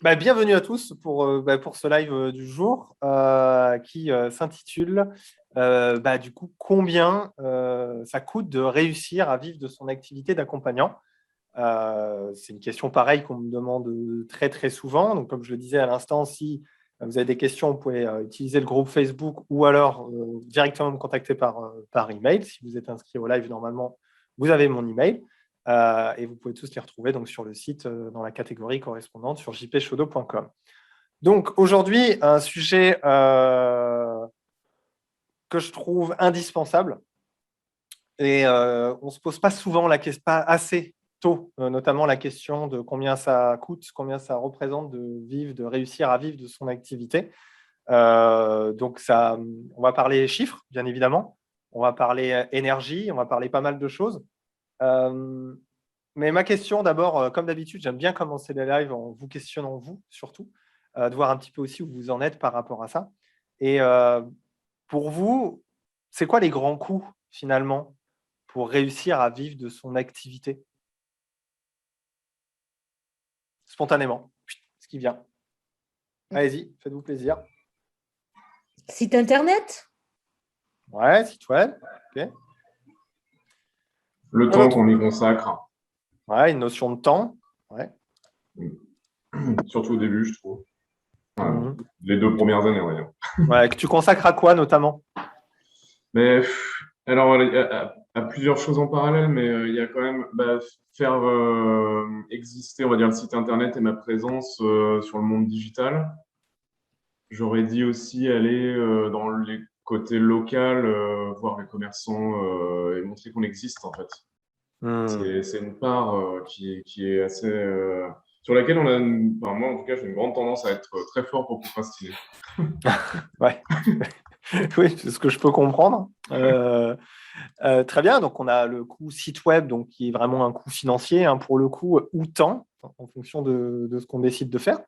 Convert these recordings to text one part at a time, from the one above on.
Bienvenue à tous pour ce live du jour qui s'intitule du coup, combien ça coûte de réussir à vivre de son activité d'accompagnant. C'est une question pareille qu'on me demande très très souvent. Donc, comme je le disais à l'instant, si vous avez des questions, vous pouvez utiliser le groupe Facebook ou alors directement me contacter par email. Si vous êtes inscrit au live, normalement, vous avez mon email. Et vous pouvez tous les retrouver donc, sur le site dans la catégorie correspondante sur jpchodo.com. Donc aujourd'hui, un sujet que je trouve indispensable et on ne se pose pas souvent la question, pas assez tôt, notamment la question de combien ça coûte, combien ça représente de vivre, de réussir à vivre de son activité. Donc ça, on va parler chiffres, bien évidemment. On va parler énergie, on va parler pas mal de choses. Mais ma question d'abord, comme d'habitude, j'aime bien commencer les lives en vous questionnant, vous surtout, de voir un petit peu aussi où vous en êtes par rapport à ça. Et pour vous, c'est quoi les grands coûts finalement pour réussir à vivre de son activité spontanément, ce qui vient. Allez-y, faites-vous plaisir. Site internet? Ouais, site web. Okay. Le temps qu'on y consacre. Ouais, une notion de temps. Ouais. Surtout au début, je trouve. Les 2 premières années, on va dire. Ouais, que tu consacres à quoi notamment? Mais alors, il y a plusieurs choses en parallèle, mais il y a quand même faire exister, on va dire, le site internet et ma présence sur le monde digital. J'aurais dit aussi aller dans les côtés locaux, voir les commerçants et montrer qu'on existe, en fait. C'est une part qui est assez sur laquelle on a moi en tout cas j'ai une grande tendance à être très fort pour procrastiner. Ouais. Oui, c'est ce que je peux comprendre. Très bien, donc on a le coût site web, donc qui est vraiment un coût financier pour le coup, ou temps, en fonction de ce qu'on décide de faire.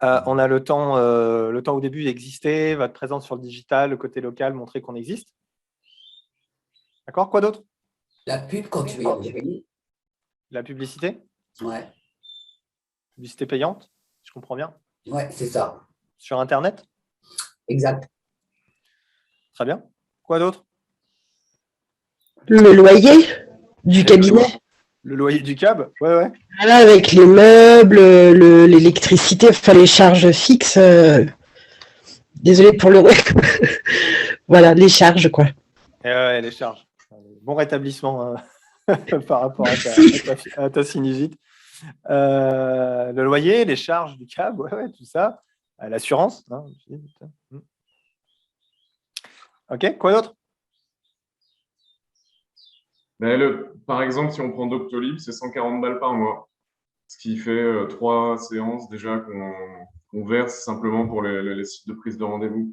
On a le temps au début d'exister, votre présence sur le digital, le côté local, montrer qu'on existe. D'accord, quoi d'autre? La pub quand tu veux y arriver. La publicité? Ouais. Publicité payante, je comprends bien. Ouais, c'est ça. Sur Internet? Exact. Très bien. Quoi d'autre? Le loyer du cabinet. Le loyer du cab? Ouais. Voilà, avec les meubles, l'électricité, enfin les charges fixes. Désolé pour le voilà, les charges, quoi. Les charges. Bon rétablissement par rapport à ta sinusite. Le loyer, les charges du cab, ouais, tout ça. L'assurance. Ok, quoi d'autre? Par exemple, si on prend Doctolib, c'est 140 balles par mois. Ce qui fait 3 séances déjà qu'on verse simplement pour les sites de prise de rendez-vous.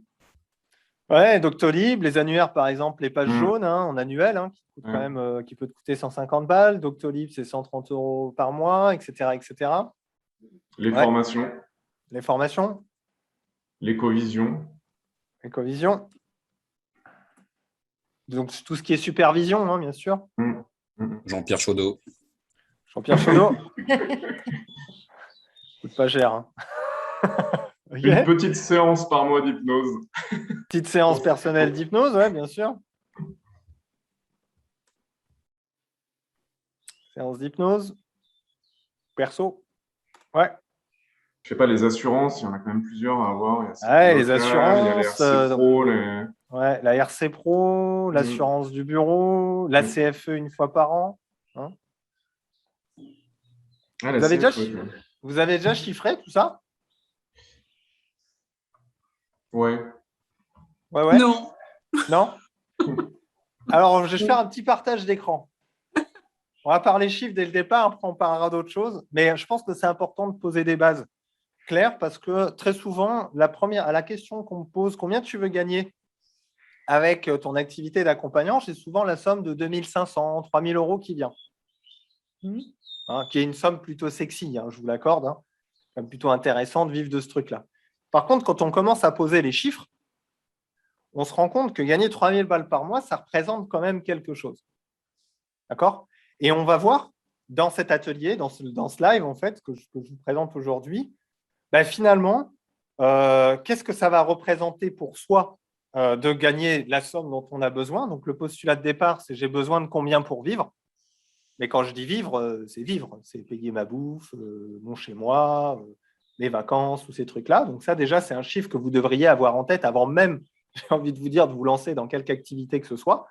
Ouais, Doctolib, les annuaires, par exemple, les pages jaunes en annuel, qui peut te coûter 150 balles. Doctolib, c'est 130 € par mois, etc. etc. Les formations. Les formations. L'écovision. L'écovision. Donc, tout ce qui est supervision, bien sûr. Jean-Pierre Chaudot. Jean-Pierre Chaudot. Coûte pas cher. Okay. Une petite séance par mois d'hypnose. Petite séance personnelle d'hypnose, ouais, bien sûr. Séance d'hypnose. Perso. Ouais. Je sais pas, les assurances, il y en a quand même plusieurs à avoir. Les assurances. Il y a les RC Pro. Ouais, la RC Pro, l'assurance du bureau, la CFE une fois par an. Vous avez déjà chiffré tout ça? Ouais. Non. Non? Alors, je vais faire un petit partage d'écran. On va parler chiffres dès le départ, après on parlera d'autres choses. Mais je pense que c'est important de poser des bases claires parce que très souvent, la question qu'on me pose, combien tu veux gagner avec ton activité d'accompagnant, c'est souvent la somme de 2 500, 3 000 € qui vient. Qui est une somme plutôt sexy, je vous l'accorde. Plutôt intéressant de vivre de ce truc-là. Par contre, quand on commence à poser les chiffres, on se rend compte que gagner 3 000 balles par mois, ça représente quand même quelque chose. D'accord? Et on va voir dans cet atelier, dans ce live, en fait, que je vous présente aujourd'hui, finalement, qu'est-ce que ça va représenter pour soi de gagner la somme dont on a besoin. Donc, le postulat de départ, c'est j'ai besoin de combien pour vivre. Mais quand je dis vivre, c'est payer ma bouffe, mon chez-moi, les vacances, tous ces trucs-là. Donc ça, déjà, c'est un chiffre que vous devriez avoir en tête avant même, j'ai envie de vous dire, de vous lancer dans quelque activité que ce soit.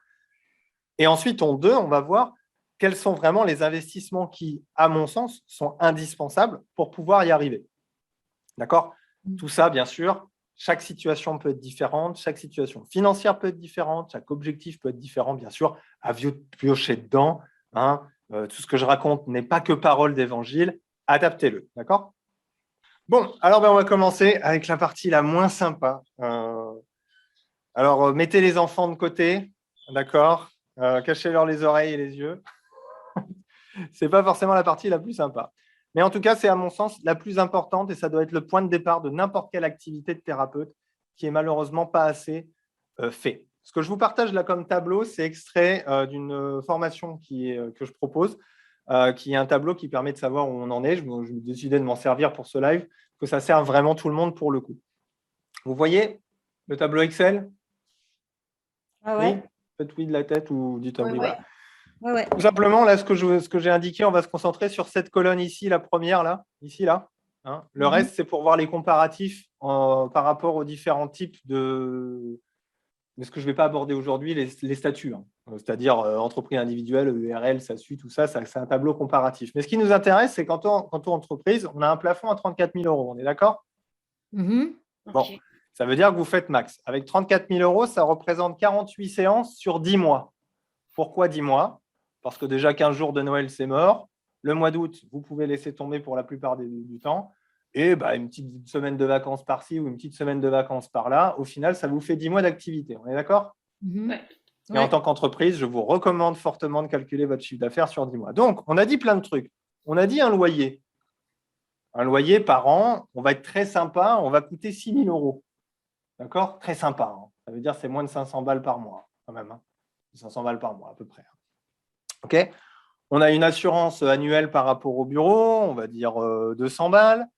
Et ensuite, en deux, on va voir quels sont vraiment les investissements qui, à mon sens, sont indispensables pour pouvoir y arriver. D'accord ? Tout ça, bien sûr, chaque situation peut être différente, chaque situation financière peut être différente, chaque objectif peut être différent, bien sûr, à piocher dedans. Hein, tout ce que je raconte n'est pas que parole d'évangile, adaptez-le, d'accord ? Bon, alors on va commencer avec la partie la moins sympa. Alors, mettez les enfants de côté, d'accord ? Cachez-leur les oreilles et les yeux. Ce n'est pas forcément la partie la plus sympa. Mais en tout cas, c'est à mon sens la plus importante et ça doit être le point de départ de n'importe quelle activité de thérapeute qui est malheureusement pas assez fait. Ce que je vous partage là comme tableau, c'est extrait d'une formation que je propose, qui est un tableau qui permet de savoir où on en est. Je me décidé de m'en servir pour ce live, que ça sert vraiment tout le monde pour le coup. Vous voyez le tableau Excel ? Ah ouais. Oui ? Faites oui de la tête ou dites oui. Ouais. Ouais. Tout simplement, là, ce que j'ai indiqué, on va se concentrer sur cette colonne ici, la première, là, ici, là. Hein. Le reste, c'est pour voir les comparatifs par rapport aux différents types de ce que je ne vais pas aborder aujourd'hui, les statuts. Hein. C'est-à-dire entreprise individuelle, URL, SASU, tout ça, c'est un tableau comparatif. Mais ce qui nous intéresse, c'est quand on entreprise, on a un plafond à 34 000 €. On est d'accord ? Bon, Okay. ça veut dire que vous faites max. Avec 34 000 €, ça représente 48 séances sur 10 mois. Pourquoi 10 mois ? Parce que déjà 15 jours de Noël, c'est mort. Le mois d'août, vous pouvez laisser tomber pour la plupart du temps. Et une petite semaine de vacances par-ci ou une petite semaine de vacances par-là, au final, ça vous fait 10 mois d'activité. On est d'accord ? Ouais. Et en tant qu'entreprise, je vous recommande fortement de calculer votre chiffre d'affaires sur 10 mois. Donc, on a dit plein de trucs. On a dit un loyer. Un loyer par an, on va être très sympa, on va coûter 6 000 €. D'accord ? Très sympa. Hein. Ça veut dire que c'est moins de 500 balles par mois, quand même. Hein. 500 balles par mois, à peu près. OK ? On a une assurance annuelle par rapport au bureau, on va dire 200 balles.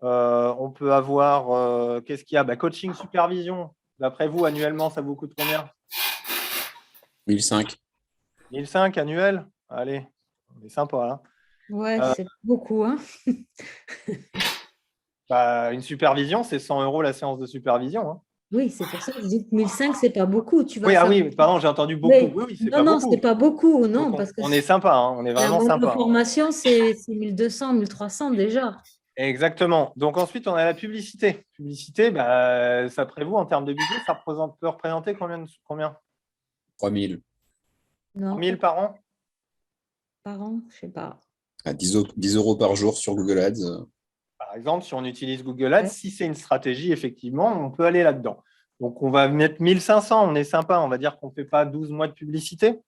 On peut avoir, qu'est-ce qu'il y a ? Coaching, supervision. D'après vous, annuellement, ça vous coûte combien ? 1005. 1005 annuel ? Allez, on est sympa là. Ouais, c'est beaucoup. Hein. Une supervision, c'est 100 € la séance de supervision. Hein. Oui, c'est pour ça que je dis que 1005, c'est pas beaucoup. Tu vas Oui, faire... oui, pardon, j'ai entendu beaucoup. Mais... Oui, c'est non, pas non, beaucoup. c'est pas beaucoup. Non, donc, parce que on est sympa, hein, on est vraiment la sympa. formation, c'est 1200, 1300 déjà. Exactement. Donc ensuite, on a la publicité. Publicité, d'après vous, en termes de budget, ça peut représenter combien 3000. Non, 1000 par an ? par an, je sais pas. À 10 € par jour sur Google Ads. Par exemple, si on utilise Google Ads, si c'est une stratégie, effectivement, on peut aller là-dedans. Donc, on va mettre 1500, on est sympa, on va dire qu'on ne fait pas 12 mois de publicité.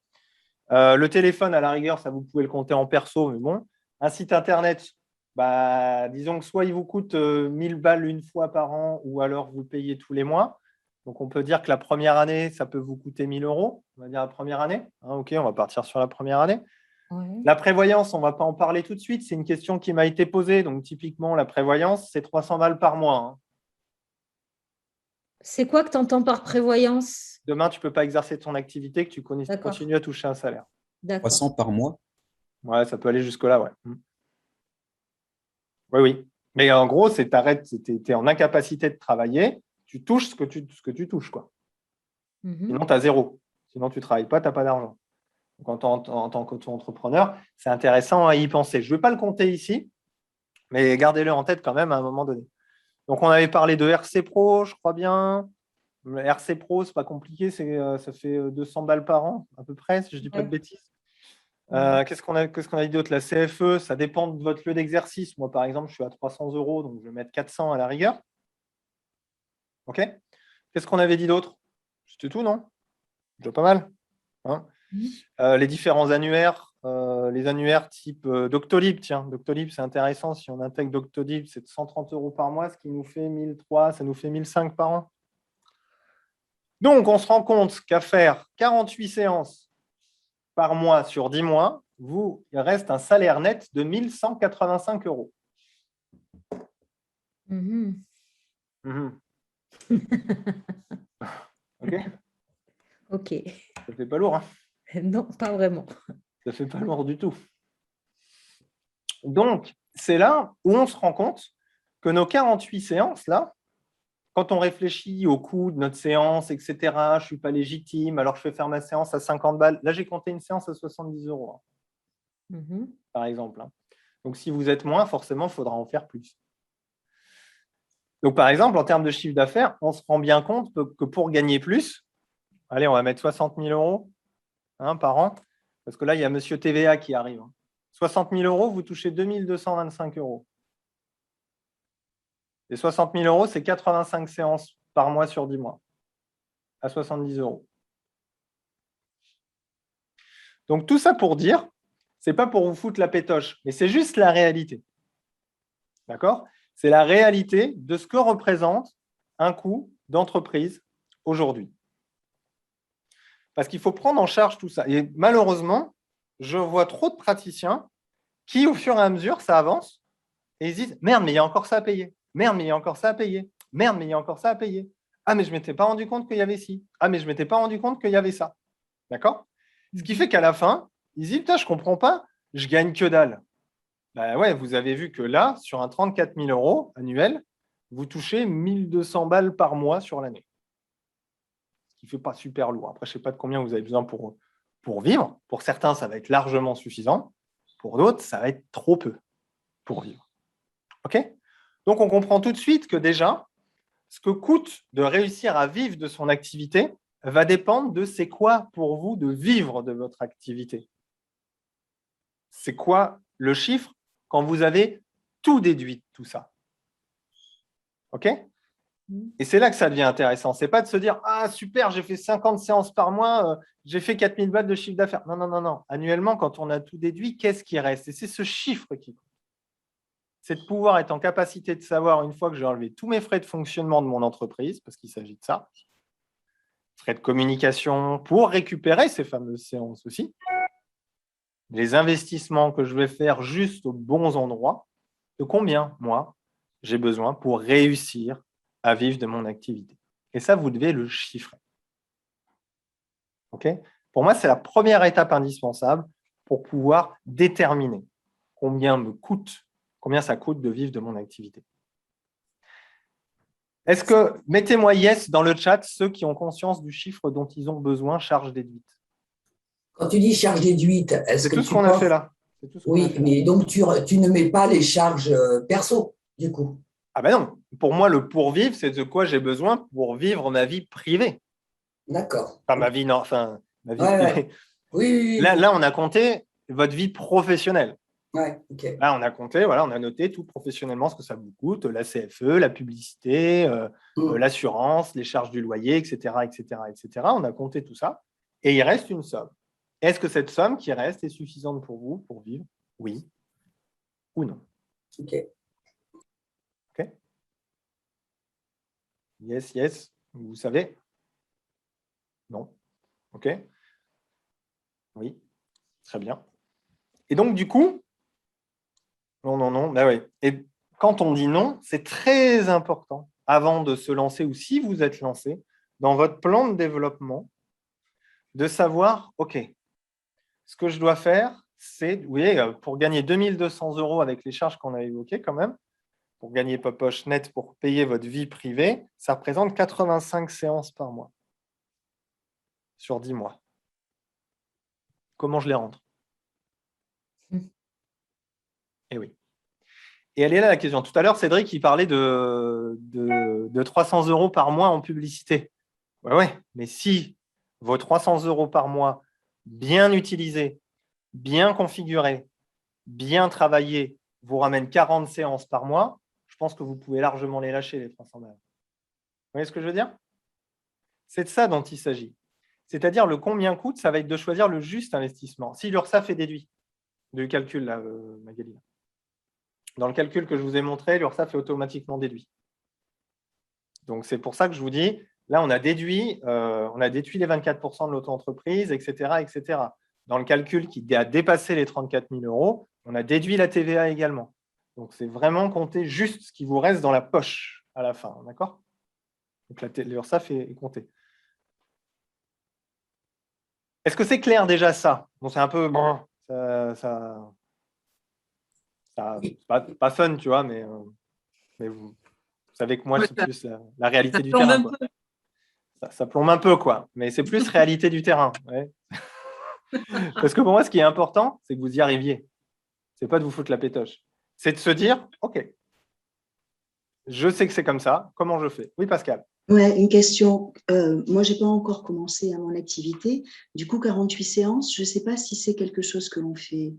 Le téléphone, à la rigueur, ça vous pouvez le compter en perso, mais bon. Un site internet, disons que soit il vous coûte 1000 balles une fois par an, ou alors vous le payez tous les mois. Donc, on peut dire que la première année, ça peut vous coûter 1000 €, on va dire la première année. Hein, OK, on va partir sur la première année. Ouais. La prévoyance, on ne va pas en parler tout de suite. C'est une question qui m'a été posée. Donc, typiquement, la prévoyance, c'est 300 balles par mois. Hein. C'est quoi que tu entends par prévoyance? Demain, tu ne peux pas exercer ton activité, que tu continues à toucher un salaire. 300 par mois? Ouais, ça peut aller jusque-là, ouais. Oui. Mais en gros, tu es en incapacité de travailler, tu touches ce que tu touches, quoi. Sinon, tu as zéro. Sinon, tu ne travailles pas, tu n'as pas d'argent. Donc, en tant qu'auto-entrepreneur, c'est intéressant à y penser. Je ne vais pas le compter ici, mais gardez-le en tête quand même à un moment donné. Donc, on avait parlé de RC Pro, je crois bien. Le RC Pro, ce n'est pas compliqué, ça fait 200 balles par an, à peu près, si je ne dis pas de bêtises. Qu'est-ce qu'on a dit d'autre? La CFE, ça dépend de votre lieu d'exercice. Moi, par exemple, je suis à 300 €, donc je vais mettre 400 à la rigueur. OK. Qu'est-ce qu'on avait dit d'autre? C'était tout, non? Déjà pas mal. Hein, les différents annuaires, les annuaires type Doctolib. Tiens, Doctolib, c'est intéressant. Si on intègre Doctolib, c'est de 130 € par mois, ce qui nous fait 1003, ça nous fait 1005 par an. Donc, on se rend compte qu'à faire 48 séances par mois sur 10 mois, il reste un salaire net de 1 185 euros. Mhm. Mhm. OK? Ok. Ça fait pas lourd, hein? Non, pas vraiment. Ça fait pas lourd du tout. Donc, c'est là où on se rend compte que nos 48 séances, là, quand on réfléchit au coût de notre séance, etc., je ne suis pas légitime, alors je fais faire ma séance à 50 balles. Là, j'ai compté une séance à 70 euros, Mhm. par exemple. Donc, si vous êtes moins, forcément, il faudra en faire plus. Donc, par exemple, en termes de chiffre d'affaires, on se rend bien compte que pour gagner plus, allez, on va mettre 60 000 euros par an, parce que là, il y a Monsieur TVA qui arrive. 60 000 euros, vous touchez 2 225 euros. Et 60 000 euros, c'est 85 séances par mois sur 10 mois, à 70 euros. Donc, tout ça pour dire, ce n'est pas pour vous foutre la pétoche, mais c'est juste la réalité. D'accord? C'est la réalité de ce que représente un coût d'entreprise aujourd'hui. Parce qu'il faut prendre en charge tout ça. Et malheureusement, je vois trop de praticiens qui, au fur et à mesure, ça avance, et ils disent « Merde, mais il y a encore ça à payer. Merde, mais il y a encore ça à payer. Merde, mais il y a encore ça à payer. Ah, mais je ne m'étais pas rendu compte qu'il y avait ci. Ah, mais je ne m'étais pas rendu compte qu'il y avait ça. » D'accord? Ce qui fait qu'à la fin, ils disent « Putain, je ne comprends pas, je gagne que dalle. » Ben ouais, vous avez vu que là, sur un 34 000 euros annuel, vous touchez 1 200 balles par mois sur l'année. Ce qui ne fait pas super lourd. Après, je ne sais pas de combien vous avez besoin pour vivre. Pour certains, ça va être largement suffisant. Pour d'autres, ça va être trop peu pour vivre. OK? Donc, on comprend tout de suite que déjà, ce que coûte de réussir à vivre de son activité va dépendre de c'est quoi pour vous de vivre de votre activité. C'est quoi le chiffre quand vous avez tout déduit de tout ça? OK? Et c'est là que ça devient intéressant. Ce n'est pas de se dire « Ah, super, j'ai fait 50 séances par mois, j'ai fait 4 000 balles de chiffre d'affaires. » Non, non, non, non. Annuellement, quand on a tout déduit, qu'est-ce qui reste? Et c'est ce chiffre qui compte. C'est de pouvoir être en capacité de savoir, une fois que j'ai enlevé tous mes frais de fonctionnement de mon entreprise, parce qu'il s'agit de ça, frais de communication pour récupérer ces fameuses séances aussi, les investissements que je vais faire juste aux bons endroits, de combien, moi, j'ai besoin pour réussir à vivre de mon activité. Et ça, vous devez le chiffrer. Okay? Pour moi, c'est la première étape indispensable pour pouvoir déterminer combien ça coûte de vivre de mon activité. Est-ce que, mettez-moi yes dans le chat, ceux qui ont conscience du chiffre dont ils ont besoin, charge déduite. Quand tu dis charge déduite, est-ce C'est que tout ce tu qu'on a penses... fait là. Oui, mais donc tu ne mets pas les charges perso, du coup. Ah ben non, pour moi, le pour-vivre, c'est de quoi j'ai besoin pour vivre ma vie privée. D'accord. Enfin, ma vie, non, enfin, ma vie Ouais, privée. ouais. Oui. Là, on a compté votre vie professionnelle. Ouais, ok. Là, on a compté, voilà, on a noté tout professionnellement ce que ça vous coûte, la CFE, la publicité, l'assurance, les charges du loyer, etc., etc., etc. On a compté tout ça. Et il reste une somme. Est-ce que cette somme qui reste est suffisante pour vous pour vivre? Oui ou non? Ok. OK. Yes, yes. Vous savez? Non. OK. Oui. Très bien. Et donc, du coup, non. Ben oui. Et quand on dit non, c'est très important, avant de se lancer ou si vous êtes lancé, dans votre plan de développement, de savoir, OK, ce que je dois faire, c'est, vous voyez, pour gagner 2 200 euros avec les charges qu'on a évoquées quand même, pour gagner poche net, pour payer votre vie privée, ça représente 85 séances par mois, sur 10 mois. Comment je les rentre? Eh oui. Et elle est là la question. Tout à l'heure, Cédric, il parlait de 300 euros par mois en publicité. Ouais, mais si vos 300 euros par mois, bien utilisés, bien configurés, bien travaillés, vous ramènent 40 séances par mois, je pense que vous pouvez largement les lâcher, les 300 balles. Vous voyez ce que je veux dire? C'est de ça dont il s'agit. C'est-à-dire le combien coûte, ça va être de choisir le juste investissement. Si l'URSSAF est déduit du calcul, là, Magali. Dans le calcul que je vous ai montré, l'URSSAF est automatiquement déduit. Donc, c'est pour ça que je vous dis, là, on a déduit les 24% de l'auto-entreprise, etc., etc. dans le calcul qui a dépassé les 34 000 €, on a déduit la TVA également. Donc, c'est vraiment compter juste ce qui vous reste dans la poche à la fin, d'accord? Donc, l'URSSAF est comptée. Est-ce que c'est clair déjà ça? Bon, c'est un peu... Bon, pas fun, tu vois, mais vous savez que moi, Ouais, c'est plus la réalité ça du plombe terrain. un Quoi. peu. Ça plombe un peu, quoi. Mais c'est plus réalité du terrain. Ouais. Parce que pour moi, ce qui est important, c'est que vous y arriviez. C'est pas de vous foutre la pétoche. C'est de se dire, OK, je sais que c'est comme ça, comment je fais? Oui, Pascal. Ouais, une question. Moi, j'ai pas encore commencé à mon activité. Du coup, 48 séances, je ne sais pas si c'est quelque chose que l'on fait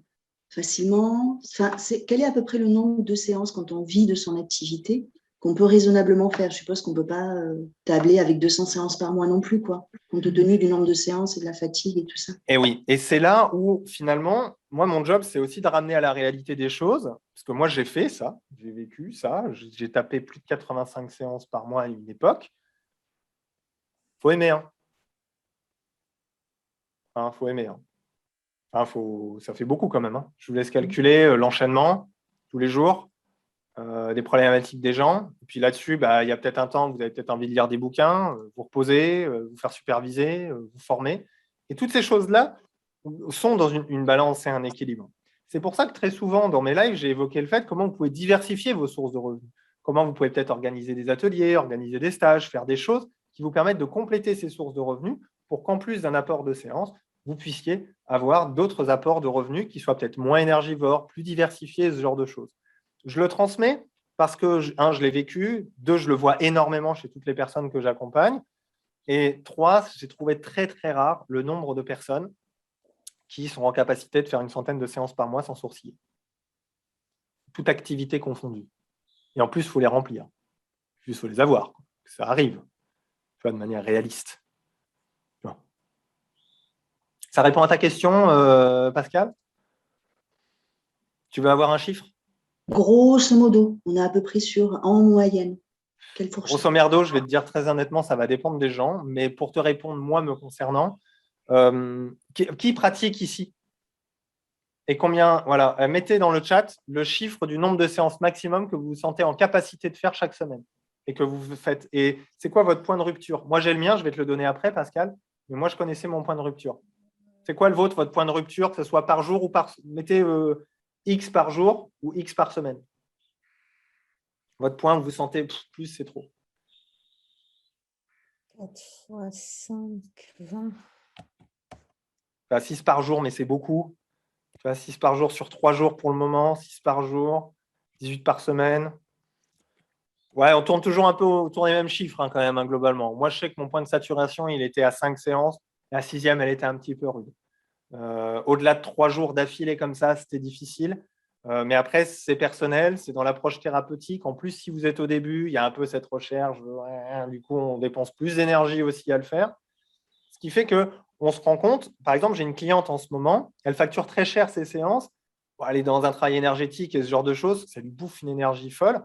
facilement. Enfin, quel est à peu près le nombre de séances quand on vit de son activité qu'on peut raisonnablement faire? Je suppose qu'on ne peut pas tabler avec 200 séances par mois non plus, quoi, compte tenu du nombre de séances et de la fatigue et tout ça. Et oui, et c'est là où finalement, moi, mon job, c'est aussi de ramener à la réalité des choses, parce que moi, j'ai fait ça, j'ai vécu ça, j'ai tapé plus de 85 séances par mois à une époque. Faut aimer, hein. Faut aimer, hein. Ça fait beaucoup quand même, hein. Je vous laisse calculer l'enchaînement tous les jours, des problématiques des gens. Et puis là-dessus, il y a peut-être un temps où vous avez peut-être envie de lire des bouquins, vous reposer, vous faire superviser, vous former. Et toutes ces choses-là sont dans une balance et un équilibre. C'est pour ça que très souvent, dans mes lives, j'ai évoqué le fait comment vous pouvez diversifier vos sources de revenus. Comment vous pouvez peut-être organiser des ateliers, organiser des stages, faire des choses qui vous permettent de compléter ces sources de revenus pour qu'en plus d'un apport de séance, vous puissiez avoir d'autres apports de revenus qui soient peut-être moins énergivores, plus diversifiés, ce genre de choses. Je le transmets parce que, je l'ai vécu, 2, je le vois énormément chez toutes les personnes que j'accompagne, et 3, j'ai trouvé très, très rare le nombre de personnes qui sont en capacité de faire une centaine de séances par mois sans sourciller. Toute activité confondue. Et en plus, il faut les remplir. Il faut les avoir. Ça arrive. Tu vois, de manière réaliste. Ça répond à ta question, Pascal? Tu veux avoir un chiffre? Grosso modo, on est à peu près sur, en moyenne, quelle fourchette? Grosso merdo, je vais te dire très honnêtement, ça va dépendre des gens. Mais pour te répondre, moi, me concernant, qui pratique ici? Et combien? Voilà, mettez dans le chat le chiffre du nombre de séances maximum que vous vous sentez en capacité de faire chaque semaine. Et que vous faites. Et c'est quoi votre point de rupture? Moi, j'ai le mien, je vais te le donner après, Pascal. Mais moi, je connaissais mon point de rupture. C'est quoi le vôtre, votre point de rupture, que ce soit par jour ou par... Mettez X par jour ou X par semaine. Votre point, vous sentez plus, c'est trop. 4 fois 5, 20. 6 par jour, mais c'est beaucoup. 6 par jour sur 3 jours pour le moment, 6 par jour, 18 par semaine. Ouais, on tourne toujours un peu autour des mêmes chiffres quand même, globalement. Moi, je sais que mon point de saturation, il était à 5 séances. La 6e, elle était un petit peu rude. Au-delà de 3 jours d'affilée comme ça, c'était difficile. Mais après, c'est personnel, c'est dans l'approche thérapeutique. En plus, si vous êtes au début, il y a un peu cette recherche. Du coup, on dépense plus d'énergie aussi à le faire. Ce qui fait qu'on se rend compte, par exemple, j'ai une cliente en ce moment, elle facture très cher ses séances. Elle est dans un travail énergétique et ce genre de choses, ça lui bouffe une énergie folle.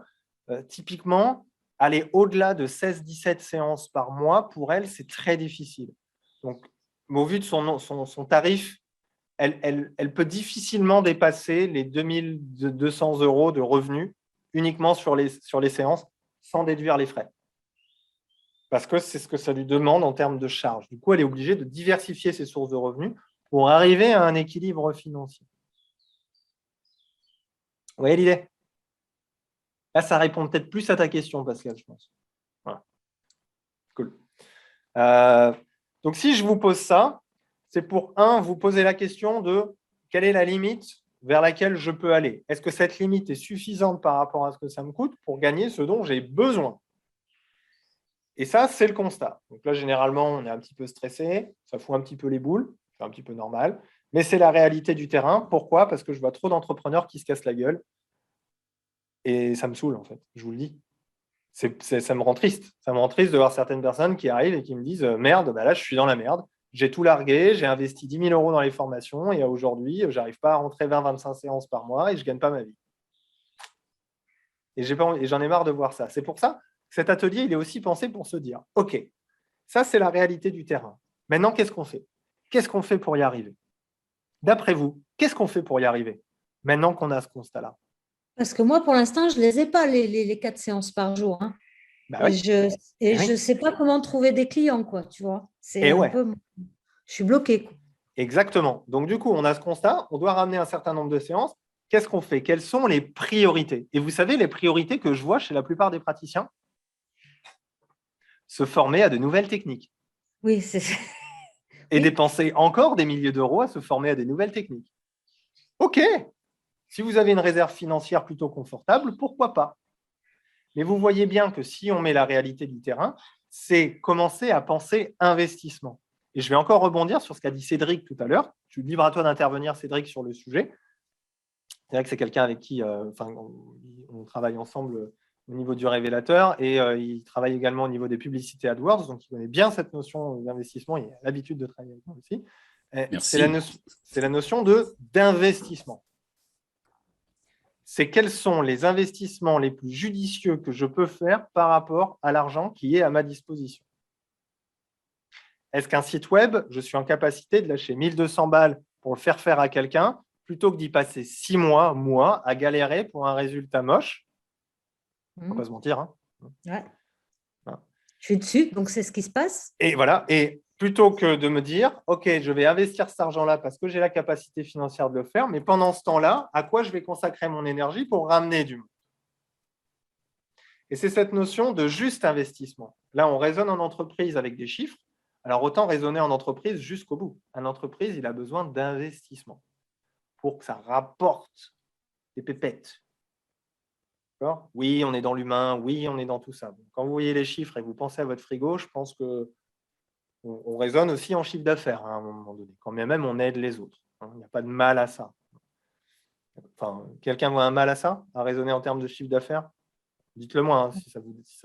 Typiquement, aller au-delà de 16-17 séances par mois, pour elle, c'est très difficile. Donc, au vu de son tarif, elle peut difficilement dépasser les 2200 € de revenus uniquement sur les séances sans déduire les frais. Parce que c'est ce que ça lui demande en termes de charges. Du coup, elle est obligée de diversifier ses sources de revenus pour arriver à un équilibre financier. Vous voyez l'idée? Là, ça répond peut-être plus à ta question, Pascal, je pense. Voilà. Cool. Donc, si je vous pose ça, c'est pour, vous poser la question de quelle est la limite vers laquelle je peux aller? Est-ce que cette limite est suffisante par rapport à ce que ça me coûte pour gagner ce dont j'ai besoin? Et ça, c'est le constat. Donc là, généralement, on est un petit peu stressé, ça fout un petit peu les boules, c'est un petit peu normal, mais c'est la réalité du terrain. Pourquoi? Parce que je vois trop d'entrepreneurs qui se cassent la gueule et ça me saoule, en fait, je vous le dis. Ça me rend triste. Ça me rend triste de voir certaines personnes qui arrivent et qui me disent « Merde, là, je suis dans la merde. J'ai tout largué, j'ai investi 10 000 € dans les formations et aujourd'hui, je n'arrive pas à rentrer 20-25 séances par mois et je ne gagne pas ma vie. » Et j'en ai marre de voir ça. C'est pour ça que cet atelier, il est aussi pensé pour se dire « Ok, ça, c'est la réalité du terrain. Maintenant, qu'est-ce qu'on fait? Qu'est-ce qu'on fait pour y arriver ?» D'après vous, qu'est-ce qu'on fait pour y arriver maintenant qu'on a ce constat-là? Parce que moi, pour l'instant, je ne les ai pas, les 4 séances par jour. Hein. Bah Et oui. je Eh ne oui. sais pas comment trouver des clients, quoi, tu vois. C'est Et un ouais. peu... Je suis bloquée, quoi. Exactement. Donc, du coup, on a ce constat, on doit ramener un certain nombre de séances. Qu'est-ce qu'on fait? Quelles sont les priorités? Et vous savez, les priorités que je vois chez la plupart des praticiens, se former à de nouvelles techniques Oui, c'est... et Oui. dépenser encore des milliers d'euros à se former à des nouvelles techniques. OK, si vous avez une réserve financière plutôt confortable, pourquoi pas? Mais vous voyez bien que si on met la réalité du terrain, c'est commencer à penser investissement. Et je vais encore rebondir sur ce qu'a dit Cédric tout à l'heure. Je suis libre à toi d'intervenir, Cédric, sur le sujet. C'est vrai que c'est quelqu'un avec qui on travaille ensemble au niveau du révélateur et il travaille également au niveau des publicités AdWords, donc il connaît bien cette notion d'investissement, il a l'habitude de travailler avec moi aussi. Merci. C'est la notion d'investissement. C'est quels sont les investissements les plus judicieux que je peux faire par rapport à l'argent qui est à ma disposition. Est-ce qu'un site web, je suis en capacité de lâcher 1200 balles pour le faire à quelqu'un plutôt que d'y passer 6 mois, à galérer pour un résultat moche? Il ne faut pas se mentir. Hein. Ouais. Voilà. Je suis dessus, donc c'est ce qui se passe. Et voilà. Et plutôt que de me dire, OK, je vais investir cet argent-là parce que j'ai la capacité financière de le faire, mais pendant ce temps-là, à quoi je vais consacrer mon énergie pour ramener du monde? Et c'est cette notion de juste investissement. Là, on raisonne en entreprise avec des chiffres. Alors, autant raisonner en entreprise jusqu'au bout. Un entreprise, il a besoin d'investissement pour que ça rapporte des pépettes. D'accord? Oui, on est dans l'humain, oui, on est dans tout ça. Quand vous voyez les chiffres et vous pensez à votre frigo, je pense qu'on raisonne aussi en chiffre d'affaires à un moment donné, quand même on aide les autres. Il n'y a pas de mal à ça. Enfin, quelqu'un voit un mal à ça, à raisonner en termes de chiffre d'affaires? Dites-le moi hein, si ça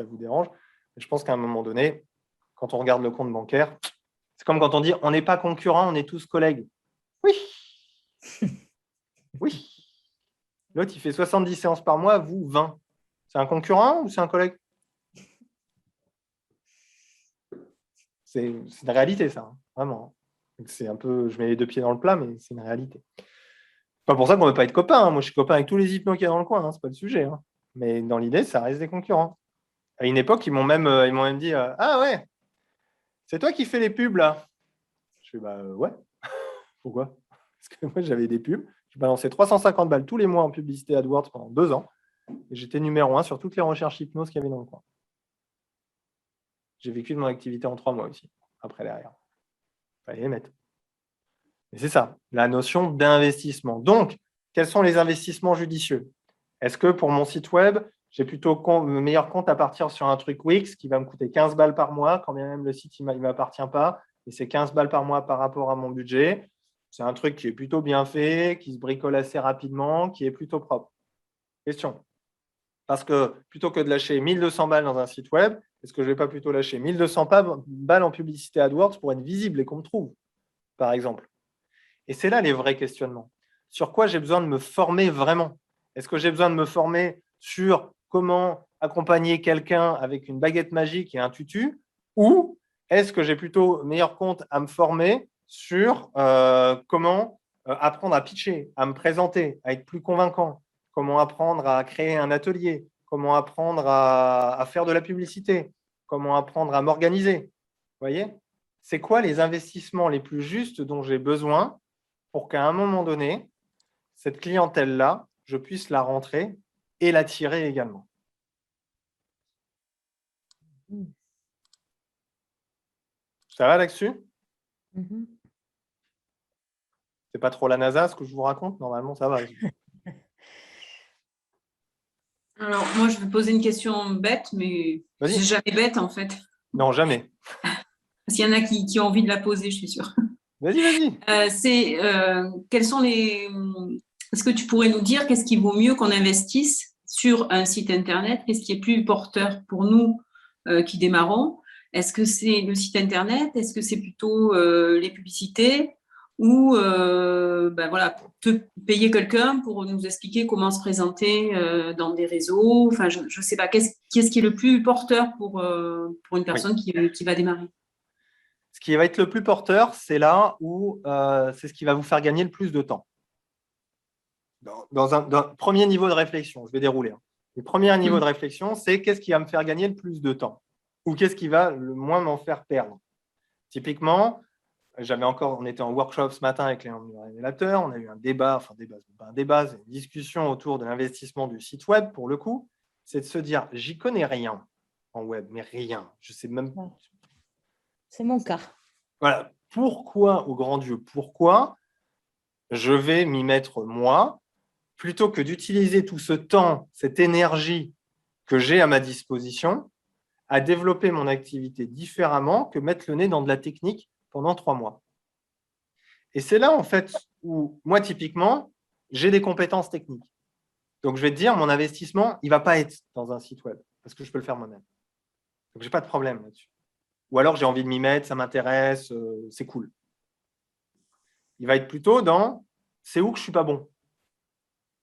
vous dérange. Mais je pense qu'à un moment donné, quand on regarde le compte bancaire, c'est comme quand on dit on n'est pas concurrents, on est tous collègues. Oui. Oui. L'autre, il fait 70 séances par mois, vous, 20. C'est un concurrent ou c'est un collègue? C'est une réalité, ça, hein, vraiment. C'est un peu, je mets les deux pieds dans le plat, mais c'est une réalité. Pas pour ça qu'on ne veut pas être copains. Hein. Moi, je suis copain avec tous les hypnos qu'il y a dans le coin, hein, c'est pas le sujet. Hein. Mais dans l'idée, ça reste des concurrents. À une époque, ils m'ont même dit ah ouais, c'est toi qui fais les pubs là. Je fais bah ouais. Pourquoi? Parce que moi, j'avais des pubs. Je balançais 350 balles tous les mois en publicité AdWords pendant 2 ans. Et j'étais numéro 1 sur toutes les recherches hypnose qu'il y avait dans le coin. J'ai vécu de mon activité en 3 mois aussi, après derrière. Il fallait les mettre. Et c'est ça, la notion d'investissement. Donc, quels sont les investissements judicieux? Est-ce que pour mon site web, j'ai plutôt le meilleur compte à partir sur un truc Wix qui va me coûter 15 balles par mois, quand bien même le site ne m'appartient pas, et c'est 15 balles par mois par rapport à mon budget. C'est un truc qui est plutôt bien fait, qui se bricole assez rapidement, qui est plutôt propre. Question. Parce que plutôt que de lâcher 1200 balles dans un site web, est-ce que je ne vais pas plutôt lâcher 1200 balles en publicité AdWords pour être visible et qu'on me trouve, par exemple? Et c'est là les vrais questionnements. Sur quoi j'ai besoin de me former vraiment? Est-ce que j'ai besoin de me former sur comment accompagner quelqu'un avec une baguette magique et un tutu? Ou est-ce que j'ai plutôt meilleur compte à me former sur comment apprendre à pitcher, à me présenter, à être plus convaincant? Comment apprendre à créer un atelier? Comment apprendre à faire de la publicité? Comment apprendre à m'organiser? Vous voyez? C'est quoi les investissements les plus justes dont j'ai besoin pour qu'à un moment donné, cette clientèle-là, je puisse la rentrer et l'attirer également. Ça va là-dessus? C'est pas trop la NASA, ce que je vous raconte? Normalement, ça va. Alors, moi, je vais poser une question bête, mais c'est jamais bête, en fait. Non, jamais. Parce qu'il y en a qui ont envie de la poser, je suis sûre. Vas-y. Quels sont les... Est-ce que tu pourrais nous dire qu'est-ce qui vaut mieux qu'on investisse sur un site Internet? Qu'est-ce qui est plus porteur pour nous qui démarrons? Est-ce que c'est le site Internet? Est-ce que c'est plutôt les publicités? Ou te payer quelqu'un pour nous expliquer comment se présenter dans des réseaux? Enfin, je ne sais pas. Qu'est-ce qui est le plus porteur pour une personne qui va démarrer? Ce qui va être le plus porteur, c'est là où c'est ce qui va vous faire gagner le plus de temps. Dans un premier niveau de réflexion, je vais dérouler. Le premier niveau de réflexion, c'est qu'est-ce qui va me faire gagner le plus de temps ou qu'est-ce qui va le moins m'en faire perdre. Typiquement, on était en workshop ce matin avec les révélateurs, on a eu un débat, c'est une discussion autour de l'investissement du site web pour le coup, c'est de se dire, j'y connais rien en web, mais rien. Je sais même pas. C'est mon cas. Voilà. Pourquoi, au grand Dieu, pourquoi je vais m'y mettre moi, plutôt que d'utiliser tout ce temps, cette énergie que j'ai à ma disposition, à développer mon activité différemment que mettre le nez dans de la technique pendant 3 mois. Et c'est là, en fait, où moi, typiquement, j'ai des compétences techniques. Donc, je vais te dire, mon investissement, il ne va pas être dans un site web, parce que je peux le faire moi-même. Donc, je n'ai pas de problème là-dessus. Ou alors, j'ai envie de m'y mettre, ça m'intéresse, c'est cool. Il va être plutôt dans, c'est où que je ne suis pas bon?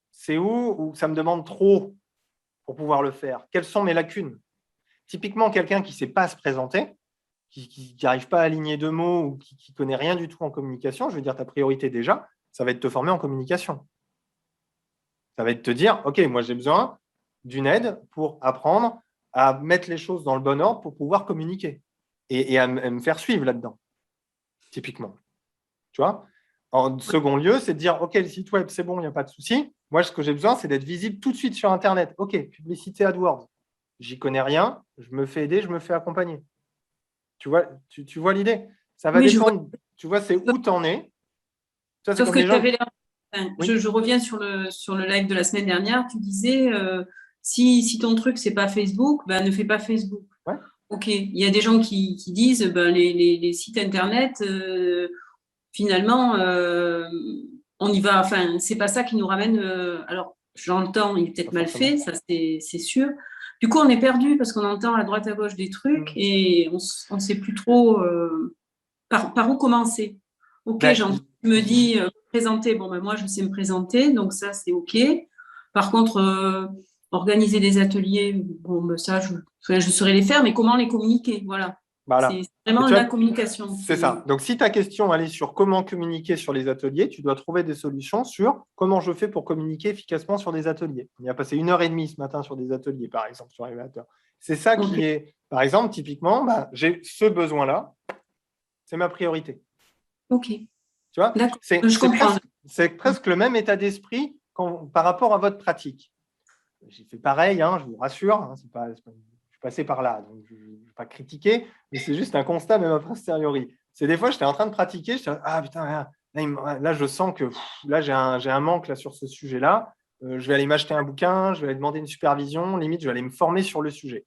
C'est où ça me demande trop pour pouvoir le faire? Quelles sont mes lacunes? Typiquement, quelqu'un qui ne sait pas se présenter, qui n'arrive pas à aligner 2 mots ou qui ne connaît rien du tout en communication, je veux dire, ta priorité déjà, ça va être de te former en communication. Ça va être de te dire, OK, moi j'ai besoin d'une aide pour apprendre à mettre les choses dans le bon ordre pour pouvoir communiquer et à me faire suivre là-dedans, typiquement. Tu vois? En second lieu, c'est de dire, OK, le site web, c'est bon, il n'y a pas de souci. Moi, ce que j'ai besoin, c'est d'être visible tout de suite sur Internet. OK, publicité AdWords. J'y connais rien, je me fais aider, je me fais accompagner. Tu vois l'idée? Ça va dépendre. Tu vois, c'est où tu en es. Ça, Sauf que tu avais l'air. Oui. Je reviens sur le live de la semaine dernière. Tu disais, si ton truc, c'est pas Facebook, ben, ne fais pas Facebook. Ouais. OK. Il y a des gens qui disent, ben, les sites Internet, finalement, on y va. Enfin, c'est pas ça qui nous ramène. Alors, j'entends, il est peut-être mal fait, ça c'est sûr. Du coup, on est perdu parce qu'on entend à droite à gauche des trucs et on ne sait plus trop par où commencer. OK, tu me dis présenter. Bon, ben, moi, je sais me présenter, donc ça, c'est OK. Par contre, organiser des ateliers, bon, ben, ça, je saurais les faire, mais comment les communiquer? Voilà. C'est vraiment la communication. C'est ça. Donc, si ta question elle est sur comment communiquer sur les ateliers, tu dois trouver des solutions sur comment je fais pour communiquer efficacement sur des ateliers. On y a passé 1h30 ce matin sur des ateliers, par exemple, sur Révélateur. C'est ça qui est, par exemple, typiquement, j'ai ce besoin-là, c'est ma priorité. OK. Tu vois, c'est presque le même état d'esprit par rapport à votre pratique. J'ai fait pareil, je vous rassure, je suis passé par là, donc je ne vais pas critiquer, mais c'est juste un constat même a posteriori. C'est des fois, j'étais en train de pratiquer, je dis, ah putain, là je sens que là j'ai un manque là, sur ce sujet-là, je vais aller m'acheter un bouquin, je vais aller demander une supervision, limite je vais aller me former sur le sujet.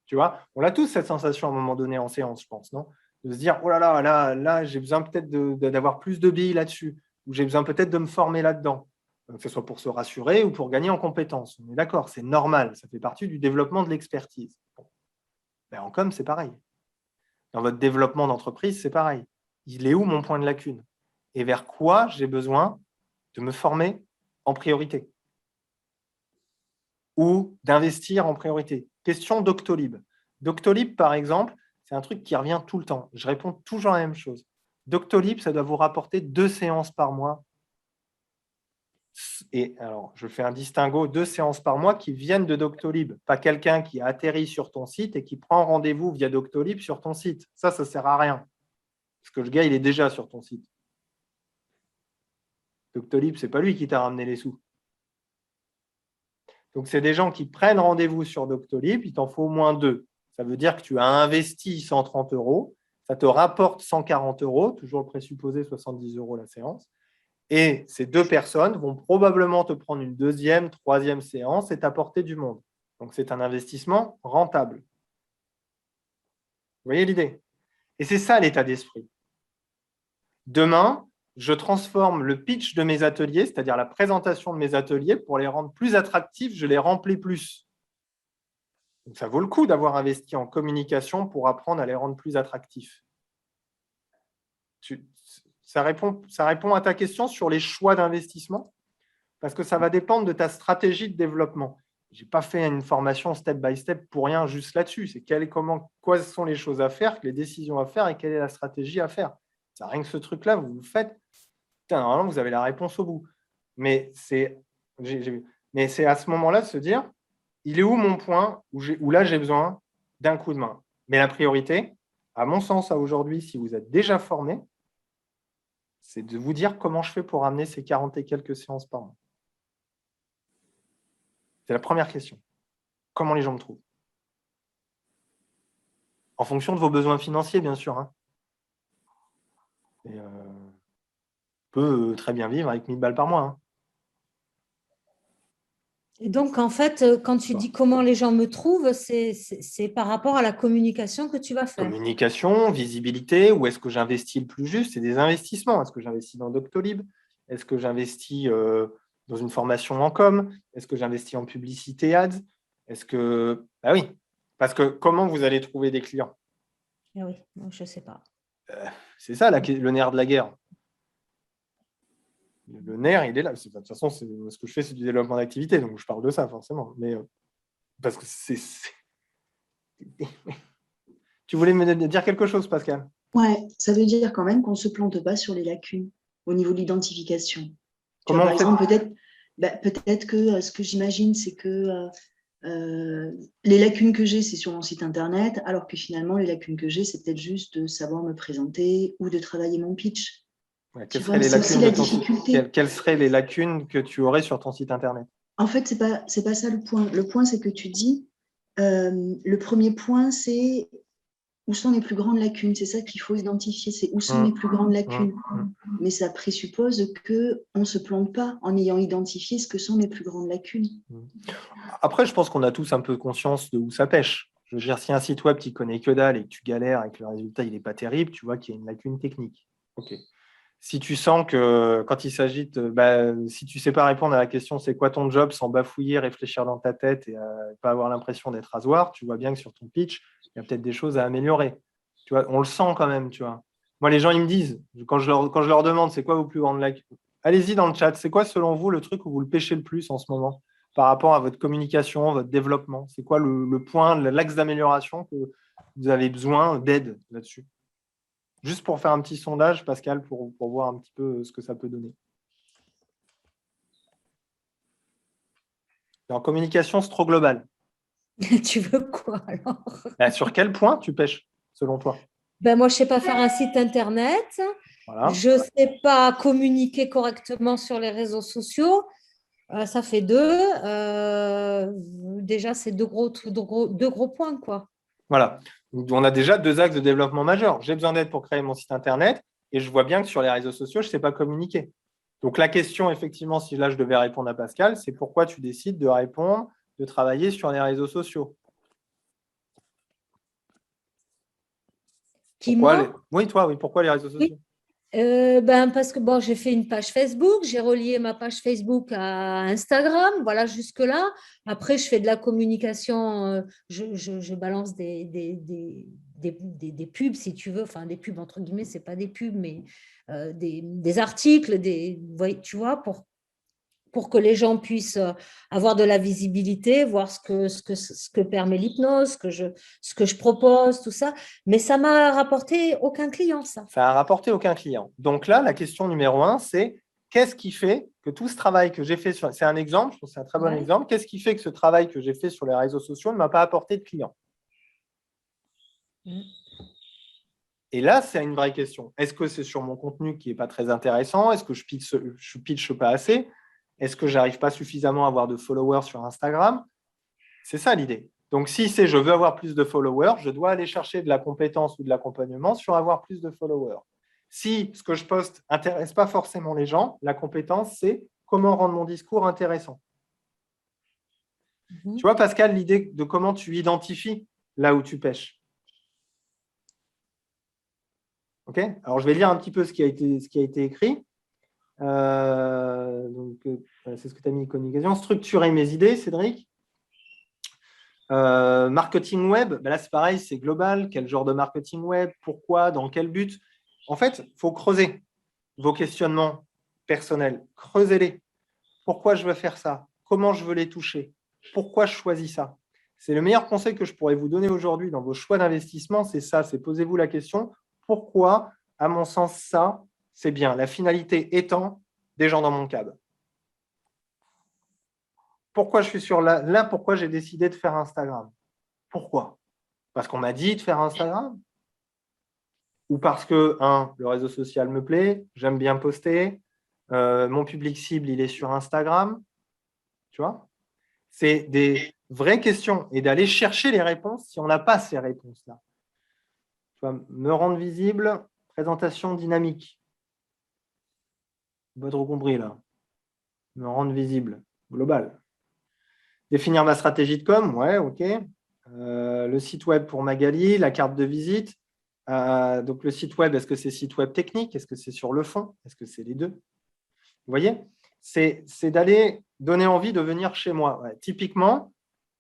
Tu vois, on a tous cette sensation à un moment donné en séance, je pense, non? De se dire, oh là, j'ai besoin peut-être d'avoir plus de billes là-dessus, ou j'ai besoin peut-être de me former là-dedans. Que ce soit pour se rassurer ou pour gagner en compétences. On est d'accord, c'est normal, ça fait partie du développement de l'expertise. Bon. Ben, en com, c'est pareil. Dans votre développement d'entreprise, c'est pareil. Il est où mon point de lacune? Et vers quoi j'ai besoin de me former en priorité? Ou d'investir en priorité? Question Doctolib. Doctolib, par exemple, c'est un truc qui revient tout le temps. Je réponds toujours la même chose. Doctolib, ça doit vous rapporter 2 séances par mois. Et alors, je fais un distinguo, 2 séances par mois qui viennent de Doctolib, pas quelqu'un qui a atterri sur ton site et qui prend rendez-vous via Doctolib sur ton site. Ça ne sert à rien. Parce que le gars, il est déjà sur ton site. Doctolib, ce n'est pas lui qui t'a ramené les sous. Donc, c'est des gens qui prennent rendez-vous sur Doctolib, il t'en faut au moins 2. Ça veut dire que tu as investi 130 €, ça te rapporte 140 €, toujours le présupposé 70 € la séance. Et ces 2 personnes vont probablement te prendre une 2e, 3e séance et t'apporter du monde. Donc, c'est un investissement rentable. Vous voyez l'idée? Et c'est ça l'état d'esprit. Demain, je transforme le pitch de mes ateliers, c'est-à-dire la présentation de mes ateliers, pour les rendre plus attractifs, je les remplis plus. Donc, ça vaut le coup d'avoir investi en communication pour apprendre à les rendre plus attractifs. Ça répond à ta question sur les choix d'investissement, parce que ça va dépendre de ta stratégie de développement. Je n'ai pas fait une formation step by step pour rien juste là-dessus. C'est quoi sont les choses à faire, les décisions à faire et quelle est la stratégie à faire. Ça, rien que ce truc-là, vous le faites. Putain, normalement, vous avez la réponse au bout. Mais c'est à ce moment-là de se dire, il est où mon point où là, j'ai besoin d'un coup de main. Mais la priorité, à mon sens, à aujourd'hui, si vous êtes déjà formé, c'est de vous dire comment je fais pour ramener ces 40 et quelques séances par mois. C'est la première question. Comment les gens me trouvent? En fonction de vos besoins financiers, bien sûr. Hein. Et, on peut très bien vivre avec 1000 balles par mois. Hein. Et donc, en fait, quand tu dis comment les gens me trouvent, c'est par rapport à la communication que tu vas faire. Communication, visibilité, où est-ce que j'investis le plus juste? C'est des investissements. Est-ce que j'investis dans Doctolib? Est-ce que j'investis dans une formation en com? Est-ce que j'investis en publicité ads? Est-ce que… Bah oui, parce que comment vous allez trouver des clients? Ah oui, je ne sais pas. C'est ça le nerf de la guerre. Le nerf, il est là. De toute façon, ce que je fais, c'est du développement d'activité, donc je parle de ça forcément. Mais parce que c'est… Tu voulais me dire quelque chose, Pascal? Ouais, ça veut dire quand même qu'on ne se plante pas sur les lacunes au niveau de l'identification. Comment par exemple, peut-être que ce que j'imagine, c'est que les lacunes que j'ai, c'est sur mon site internet, alors que finalement, les lacunes que j'ai, c'est peut-être juste de savoir me présenter ou de travailler mon pitch. Ouais, quelles seraient les lacunes que tu aurais sur ton site internet? En fait, c'est pas ça le point. Le point, c'est que tu dis, le premier point, c'est où sont les plus grandes lacunes. C'est ça qu'il faut identifier, c'est où sont les plus grandes lacunes. Mais ça présuppose qu'on ne se plante pas en ayant identifié ce que sont les plus grandes lacunes. Après, je pense qu'on a tous un peu conscience de où ça pêche. Je veux dire, si un site web, tu ne connais que dalle et que tu galères et que le résultat il n'est pas terrible, tu vois qu'il y a une lacune technique. Ok. Si tu sens que quand il s'agit si tu ne sais pas répondre à la question c'est quoi ton job sans bafouiller, réfléchir dans ta tête et pas avoir l'impression d'être rasoir, tu vois bien que sur ton pitch, il y a peut-être des choses à améliorer. Tu vois, on le sent quand même, tu vois. Moi, les gens, ils me disent, quand je leur demande c'est quoi vos plus grandes lacunes, allez-y dans le chat, c'est quoi selon vous le truc où vous le pêchez le plus en ce moment par rapport à votre communication, votre développement? C'est quoi le point, l'axe d'amélioration que vous avez besoin d'aide là-dessus? Juste pour faire un petit sondage, Pascal, pour voir un petit peu ce que ça peut donner. En communication, c'est trop global. Tu veux quoi alors? Sur quel point tu pêches, selon toi? Moi, je ne sais pas faire un site internet. Voilà. Je ne sais pas communiquer correctement sur les réseaux sociaux. Ça fait deux. Déjà, c'est deux gros points, quoi. Voilà. On a déjà 2 axes de développement majeurs. J'ai besoin d'aide pour créer mon site internet et je vois bien que sur les réseaux sociaux, je ne sais pas communiquer. Donc, la question, effectivement, si là, je devais répondre à Pascal, c'est pourquoi tu décides de répondre, de travailler sur les réseaux sociaux? Oui, toi, oui. Pourquoi les réseaux sociaux? Parce que j'ai fait une page Facebook, j'ai relié ma page Facebook à Instagram, voilà, jusque-là. Après, je fais de la communication, je balance des pubs, si tu veux, enfin des pubs entre guillemets, ce n'est pas des pubs, mais des articles, tu vois, pour que les gens puissent avoir de la visibilité, voir ce que permet l'hypnose, ce que je propose, tout ça. Mais ça ne m'a rapporté aucun client, ça. Ça n'a rapporté aucun client. Donc là, la question numéro 1, c'est qu'est-ce qui fait que tout ce travail que j'ai fait c'est un exemple, je trouve que c'est un très bon exemple. Qu'est-ce qui fait que ce travail que j'ai fait sur les réseaux sociaux ne m'a pas apporté de clients? Et là, c'est une vraie question. Est-ce que c'est sur mon contenu qui n'est pas très intéressant? Est-ce que je pitche pas assez? Est-ce que je n'arrive pas suffisamment à avoir de followers sur Instagram? C'est ça l'idée. Donc, si c'est je veux avoir plus de followers, je dois aller chercher de la compétence ou de l'accompagnement sur avoir plus de followers. Si ce que je poste n'intéresse pas forcément les gens, la compétence, c'est comment rendre mon discours intéressant. Tu vois, Pascal, l'idée de comment tu identifies là où tu pêches. Ok. Alors, je vais lire un petit peu ce qui a été écrit. C'est ce que tu as mis, communication. Structurer mes idées, Cédric. Marketing web, là c'est pareil, c'est global. Quel genre de marketing web? Pourquoi? Dans quel but? En fait, il faut creuser vos questionnements personnels. Creusez-les. Pourquoi je veux faire ça? Comment je veux les toucher? pourquoi je choisis ça. C'est le meilleur conseil que je pourrais vous donner aujourd'hui dans vos choix d'investissement, c'est ça, c'est posez-vous la question, pourquoi, à mon sens, ça, c'est bien. La finalité étant des gens dans mon câble. Pourquoi je suis sur là, pourquoi j'ai décidé de faire Instagram? Pourquoi? Parce qu'on m'a dit de faire Instagram? Ou parce que, le réseau social me plaît, j'aime bien poster, mon public cible, il est sur Instagram, tu vois? C'est des vraies questions et d'aller chercher les réponses si on n'a pas ces réponses-là. Tu vois, me rendre visible, présentation dynamique. Pas trop compris là. Me rendre visible, global. Définir ma stratégie de com, ouais, ok. Le site web pour Magali, la carte de visite. Donc le site web, est-ce que c'est site web technique? Est-ce que c'est sur le fond? Est-ce que c'est les deux? Vous voyez? C'est d'aller donner envie de venir chez moi. Ouais, typiquement,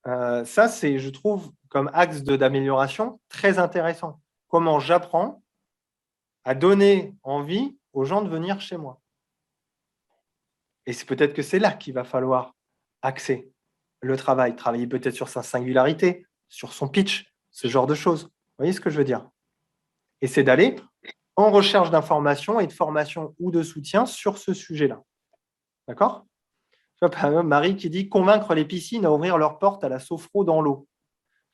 ça, c'est, je trouve, comme axe d'amélioration très intéressant. Comment j'apprends à donner envie aux gens de venir chez moi. Et c'est peut-être que c'est là qu'il va falloir axer le travail, travailler peut-être sur sa singularité, sur son pitch, ce genre de choses. Vous voyez ce que je veux dire? Et c'est d'aller en recherche d'informations et de formation ou de soutien sur ce sujet-là. D'accord? Tu vois, par exemple, Marie qui dit « Convaincre les piscines à ouvrir leurs portes à la sophro dans l'eau ».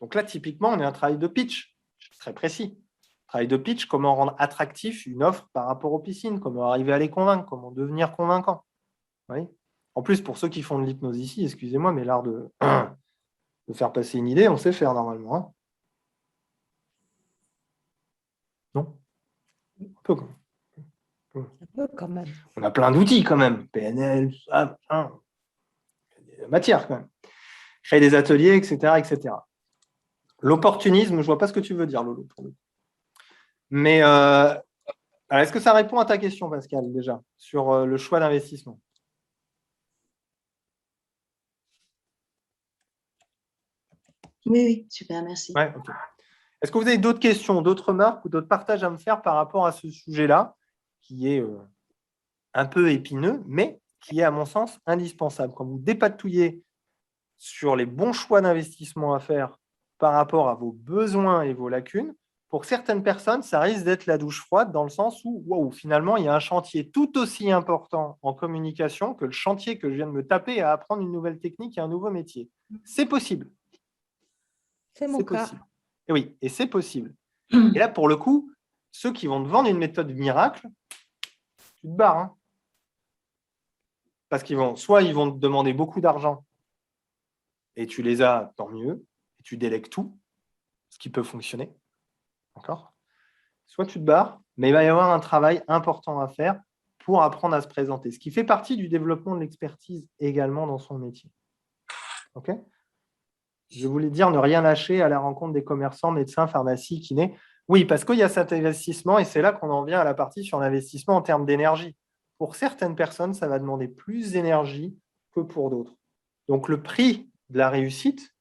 Donc là, typiquement, on est un travail de pitch, très précis. Travail de pitch, comment rendre attractif une offre par rapport aux piscines, comment arriver à les convaincre, comment devenir convaincant. Oui. En plus, pour ceux qui font de l'hypnose ici, excusez-moi, mais l'art de faire passer une idée, on sait faire normalement. Hein. Non? Un peu quand même. Un peu quand même. On a plein d'outils quand même. PNL, tout ça, matière quand même. Créer des ateliers, etc. etc. L'opportunisme, je ne vois pas ce que tu veux dire, Lolo. Pour le coup. Mais est-ce que ça répond à ta question, Pascal, déjà, sur le choix d'investissement? Oui, super, merci. Ouais, okay. Est-ce que vous avez d'autres questions, d'autres remarques ou d'autres partages à me faire par rapport à ce sujet-là, qui est un peu épineux, mais qui est, à mon sens, indispensable. Quand vous dépatouillez sur les bons choix d'investissement à faire par rapport à vos besoins et vos lacunes, pour certaines personnes, ça risque d'être la douche froide dans le sens où, wow, finalement, il y a un chantier tout aussi important en communication que le chantier que je viens de me taper à apprendre une nouvelle technique et un nouveau métier. C'est possible. C'est mon cas. Possible. Et oui, et c'est possible. Et là, pour le coup, ceux qui vont te vendre une méthode miracle, tu te barres. Hein. Parce soit ils vont te demander beaucoup d'argent et tu les as, tant mieux, et tu délègues tout, ce qui peut fonctionner. D'accord? Soit tu te barres, mais il va y avoir un travail important à faire pour apprendre à se présenter, ce qui fait partie du développement de l'expertise également dans son métier. OK? Je voulais dire ne rien lâcher à la rencontre des commerçants, médecins, pharmacies, kinés. Oui, parce qu'il y a cet investissement et c'est là qu'on en vient à la partie sur l'investissement en termes d'énergie. Pour certaines personnes, ça va demander plus d'énergie que pour d'autres. Donc, le prix de la réussite,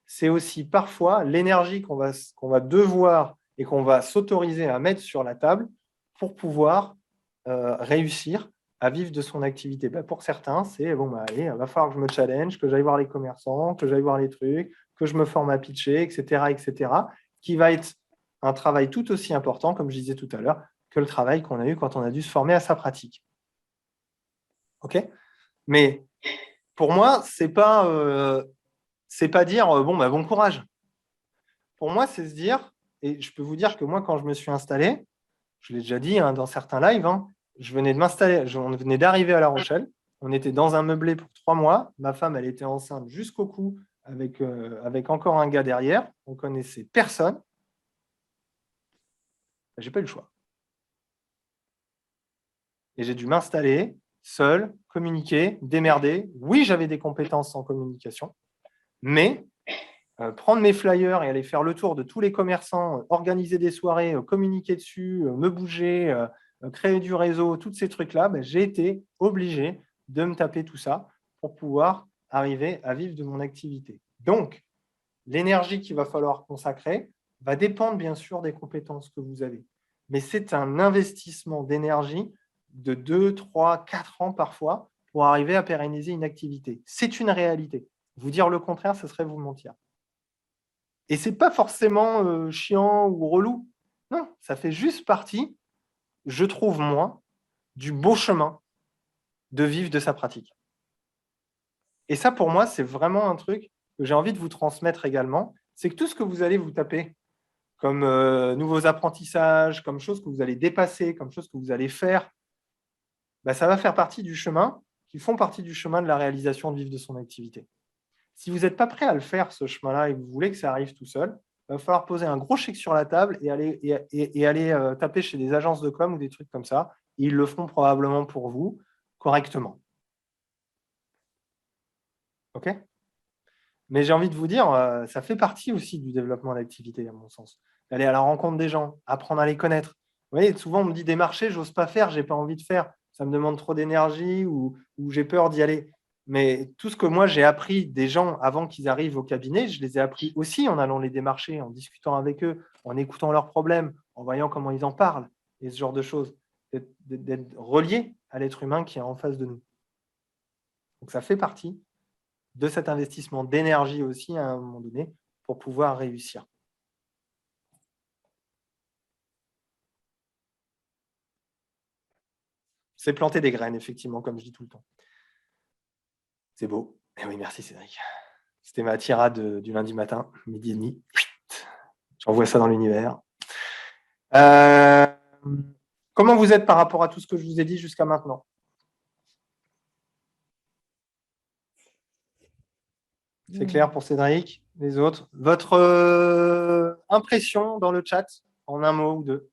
c'est aussi parfois l'énergie qu'on va devoir et qu'on va s'autoriser à mettre sur la table pour pouvoir réussir à vivre de son activité. Pour certains, c'est allez, il va falloir que je me challenge, que j'aille voir les commerçants, que j'aille voir les trucs, que je me forme à pitcher, etc., qui va être un travail tout aussi important, comme je disais tout à l'heure, que le travail qu'on a eu quand on a dû se former à sa pratique. OK? Mais pour moi, c'est pas dire bon courage. Pour moi, c'est se dire, et je peux vous dire que moi, quand je me suis installé, je l'ai déjà dit dans certains lives, je venais de m'installer, on venait d'arriver à La Rochelle, on était dans un meublé pour 3 mois, ma femme, elle était enceinte jusqu'au cou avec encore un gars derrière, on ne connaissait personne. J'ai pas eu le choix. Et j'ai dû m'installer seul, communiquer, démerder. Oui, j'avais des compétences en communication, mais prendre mes flyers et aller faire le tour de tous les commerçants, organiser des soirées, communiquer dessus, me bouger, créer du réseau, tous ces trucs-là, j'ai été obligé de me taper tout ça pour pouvoir arriver à vivre de mon activité. Donc, l'énergie qu'il va falloir consacrer va dépendre bien sûr des compétences que vous avez. Mais c'est un investissement d'énergie de 2, 3, 4 ans parfois pour arriver à pérenniser une activité. C'est une réalité. Vous dire le contraire, ce serait vous mentir. Et ce n'est pas forcément chiant ou relou. Non, ça fait juste partie, je trouve moi, du beau chemin de vivre de sa pratique. Et ça, pour moi, c'est vraiment un truc que j'ai envie de vous transmettre également. C'est que tout ce que vous allez vous taper comme nouveaux apprentissages, comme choses que vous allez dépasser, comme choses que vous allez faire, ça va faire partie du chemin, qui font partie du chemin de la réalisation de vivre de son activité. Si vous n'êtes pas prêt à le faire, ce chemin-là, et que vous voulez que ça arrive tout seul, il va falloir poser un gros chèque sur la table et aller taper chez des agences de com ou des trucs comme ça. Et ils le feront probablement pour vous correctement. OK ? Mais j'ai envie de vous dire, ça fait partie aussi du développement d'activité, à mon sens. D'aller à la rencontre des gens, apprendre à les connaître. Vous voyez, souvent, on me dit des marchés, j'ose pas faire, j'ai pas envie de faire. Ça me demande trop d'énergie ou j'ai peur d'y aller. Mais tout ce que moi, j'ai appris des gens avant qu'ils arrivent au cabinet, je les ai appris aussi en allant les démarcher, en discutant avec eux, en écoutant leurs problèmes, en voyant comment ils en parlent, et ce genre de choses. D'être relié à l'être humain qui est en face de nous. Donc, ça fait partie de cet investissement d'énergie aussi à un moment donné pour pouvoir réussir. C'est planter des graines, effectivement, comme je dis tout le temps. C'est beau. Et oui, merci Cédric. C'était ma tirade du lundi matin, midi et demi. J'envoie ça dans l'univers. Comment vous êtes par rapport à tout ce que je vous ai dit jusqu'à maintenant ? C'est clair pour Cédric, les autres. Votre impression dans le chat, en un mot ou deux,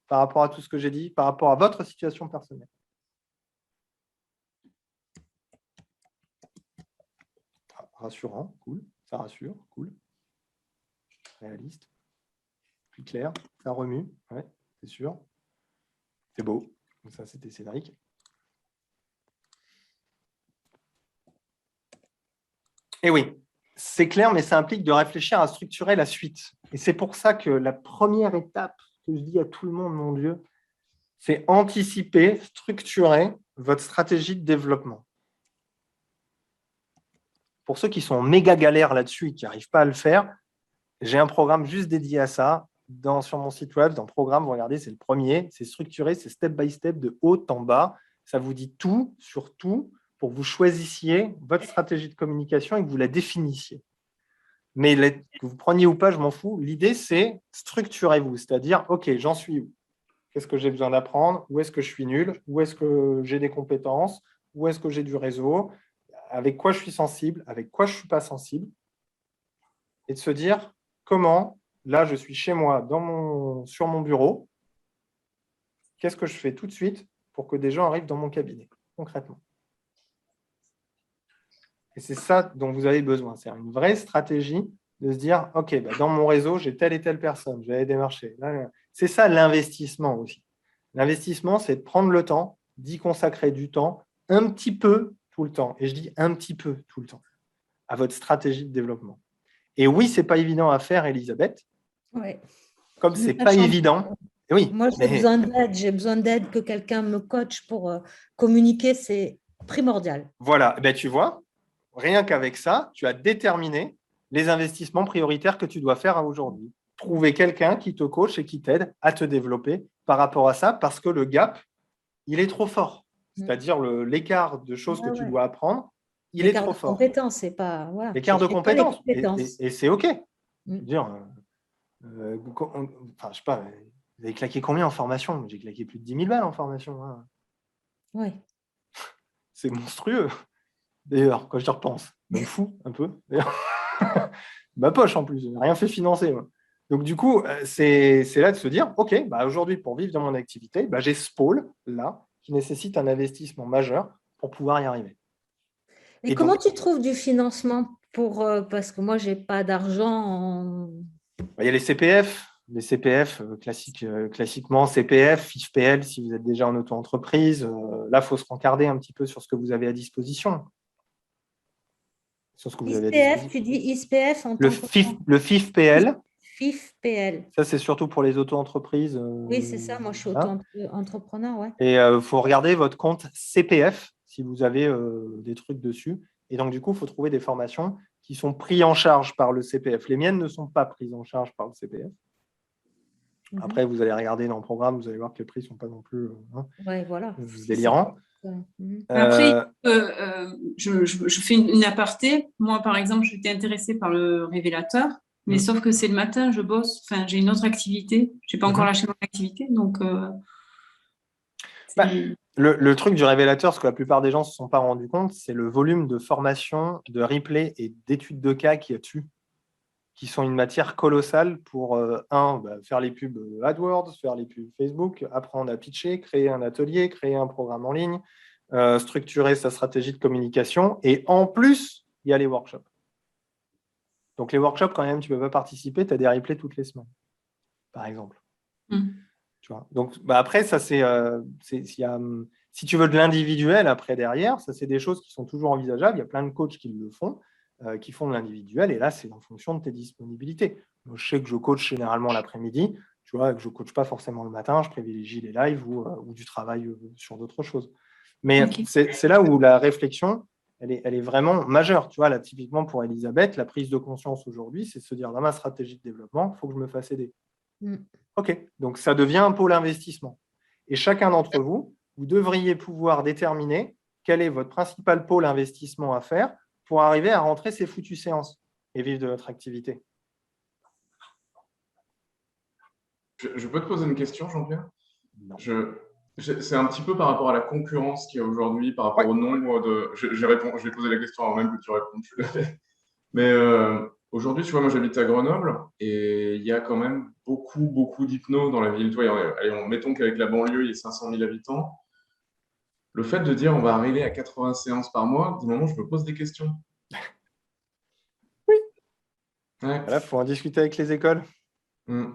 par rapport à tout ce que j'ai dit, par rapport à votre situation personnelle. Rassurant, cool, ça rassure, cool. Réaliste, plus clair, ça remue, ouais, c'est sûr. C'est beau, ça c'était Cédric. Et oui, c'est clair, mais ça implique de réfléchir à structurer la suite. Et c'est pour ça que la première étape que je dis à tout le monde, mon Dieu, c'est anticiper, structurer votre stratégie de développement. Pour ceux qui sont méga galères là-dessus et qui n'arrivent pas à le faire, j'ai un programme juste dédié à ça sur mon site web. Dans le programme, vous regardez, c'est le premier, c'est structuré, c'est step by step, de haut en bas. Ça vous dit tout sur tout pour que vous choisissiez votre stratégie de communication et que vous la définissiez. Mais que vous preniez ou pas, je m'en fous. L'idée, c'est structurez-vous, c'est-à-dire, OK, j'en suis où ? Qu'est-ce que j'ai besoin d'apprendre ? Où est-ce que je suis nul ? Où est-ce que j'ai des compétences ? Où est-ce que j'ai du réseau ? Avec quoi je suis sensible ? Avec quoi je ne suis pas sensible ? Et de se dire, comment, là, je suis chez moi, sur mon bureau, qu'est-ce que je fais tout de suite pour que des gens arrivent dans mon cabinet, concrètement ? Et c'est ça dont vous avez besoin. C'est une vraie stratégie de se dire, OK, dans mon réseau, j'ai telle et telle personne, je vais aller démarcher. C'est ça l'investissement aussi. L'investissement, c'est de prendre le temps, d'y consacrer du temps, un petit peu tout le temps. Et je dis un petit peu tout le temps, à votre stratégie de développement. Et oui, ce n'est pas évident à faire, Elisabeth. Ouais. Comme ce n'est pas évident. Oui, moi, j'ai besoin d'aide, que quelqu'un me coach pour communiquer, c'est primordial. Voilà, tu vois, rien qu'avec ça, tu as déterminé les investissements prioritaires que tu dois faire aujourd'hui. Trouver quelqu'un qui te coach et qui t'aide à te développer par rapport à ça, parce que le gap, il est trop fort. C'est-à-dire l'écart de choses que tu dois apprendre, il est trop fort. C'est pas, voilà, l'écart de compétences. Et c'est OK. Dire, je sais pas, vous avez claqué combien en formation ? J'ai claqué plus de 10 000 balles en formation. Hein. Oui. C'est monstrueux. D'ailleurs, quand je te repense, je me fous un peu. Ma poche en plus, je n'ai rien fait financer. Moi. Donc du coup, c'est là de se dire, OK, aujourd'hui, pour vivre dans mon activité, j'ai ce pôle-là qui nécessite un investissement majeur pour pouvoir y arriver. Et comment tu trouves du financement parce que moi, je n'ai pas d'argent Il y a les CPF. Les CPF, classiquement, CPF, FIFPL, si vous êtes déjà en auto-entreprise. Là, il faut se rencarder un petit peu sur ce que vous avez à disposition. Sur ce que vous avez à disposition. Tu dis ISPF en tant Le FIFPL. FIFPL. Ça, c'est surtout pour les auto-entreprises. Oui, c'est ça. Moi, je suis auto-entrepreneur. Ouais. Et il faut regarder votre compte CPF si vous avez des trucs dessus. Et donc, du coup, il faut trouver des formations qui sont pris en charge par le CPF. Les miennes ne sont pas prises en charge par le CPF. Après, vous allez regarder dans le programme, vous allez voir que les prix ne sont pas non plus voilà. délirants. Après, je fais une aparté. Moi, par exemple, j'étais intéressée par le révélateur, mais sauf que c'est le matin, je bosse. Enfin, j'ai une autre activité. Je n'ai pas encore lâché mon activité. Donc, le truc du révélateur, ce que la plupart des gens ne se sont pas rendus compte, c'est le volume de formation, de replay et d'études de cas qu'il y a dessus, qui sont une matière colossale pour, faire les pubs AdWords, faire les pubs Facebook, apprendre à pitcher, créer un atelier, créer un programme en ligne, structurer sa stratégie de communication. Et en plus, il y a les workshops. Donc, les workshops, quand même, tu ne peux pas participer, tu as des replays toutes les semaines, par exemple. Tu vois. Donc, après, ça, si tu veux de l'individuel après derrière, ça, c'est des choses qui sont toujours envisageables. Il y a plein de coachs qui le font. Qui font de l'individuel, et là, c'est en fonction de tes disponibilités. Moi, je sais que je coach généralement l'après-midi, tu vois, que je ne coach pas forcément le matin, je privilégie les lives ou du travail sur d'autres choses. Mais c'est là où la réflexion, elle est vraiment majeure. Tu vois, là, typiquement pour Elisabeth, la prise de conscience aujourd'hui, c'est de se dire, dans ma stratégie de développement, il faut que je me fasse aider. OK, donc ça devient un pôle investissement. Et chacun d'entre vous, vous devriez pouvoir déterminer quel est votre principal pôle investissement à faire pour arriver à rentrer ces foutues séances et vivre de votre activité. Je peux te poser une question, Jean-Pierre? C'est un petit peu par rapport à la concurrence qu'il y a aujourd'hui, par rapport au nombre de… Je vais poser la question avant même que tu répondes. Mais aujourd'hui, tu vois, moi j'habite à Grenoble et il y a quand même beaucoup d'hypnos dans la ville. Allez, mettons qu'avec la banlieue, il y a 500 000 habitants. Le fait de dire on va arriver à 80 séances par mois, du moment où je me pose des questions. Oui. Ouais. Là, il faut en discuter avec les écoles. Le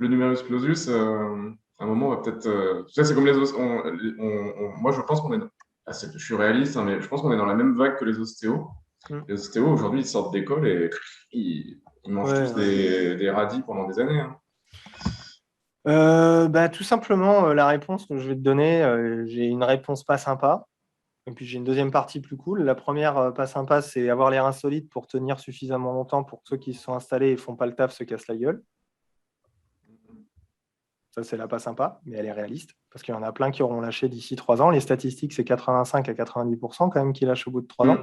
numerus clausus, à un moment, on va peut-être… tu sais, c'est comme les moi, je pense qu'on est… je suis réaliste, hein, mais je pense qu'on est dans la même vague que les ostéos. Les ostéos, aujourd'hui, ils sortent d'école et ils mangent tous des radis pendant des années. Hein. Tout simplement, la réponse que je vais te donner, j'ai une réponse pas sympa. Et puis, j'ai une deuxième partie plus cool. La première, pas sympa, c'est avoir l'air insolite pour tenir suffisamment longtemps pour que ceux qui se sont installés et ne font pas le taf se cassent la gueule. Ça, c'est la pas sympa, mais elle est réaliste. Parce qu'il y en a plein qui auront lâché d'ici 3 ans. Les statistiques, c'est 85 à 90% quand même qui lâchent au bout de 3 ans.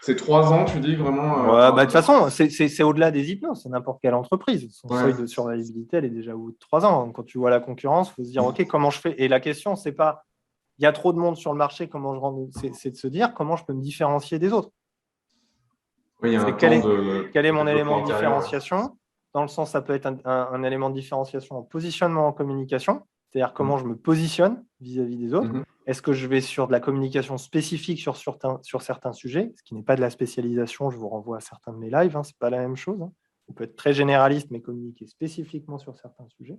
C'est 3 ans, tu dis vraiment de toute façon, c'est au-delà des hypnos, c'est n'importe quelle entreprise. Son seuil de survivabilité, elle est déjà au bout de 3 ans. Quand tu vois la concurrence, il faut se dire, OK, comment je fais? Et la question, c'est pas, il y a trop de monde sur le marché, comment je rends? C'est de se dire, comment je peux me différencier des autres? Quel est mon élément de différenciation? Dans le sens, ça peut être un élément de différenciation en positionnement, en communication, c'est-à-dire comment je me positionne vis-à-vis des autres. Est-ce que je vais sur de la communication spécifique sur certains sujets, ce qui n'est pas de la spécialisation? Je vous renvoie à certains de mes lives, ce n'est pas la même chose. On peut être très généraliste, mais communiquer spécifiquement sur certains sujets.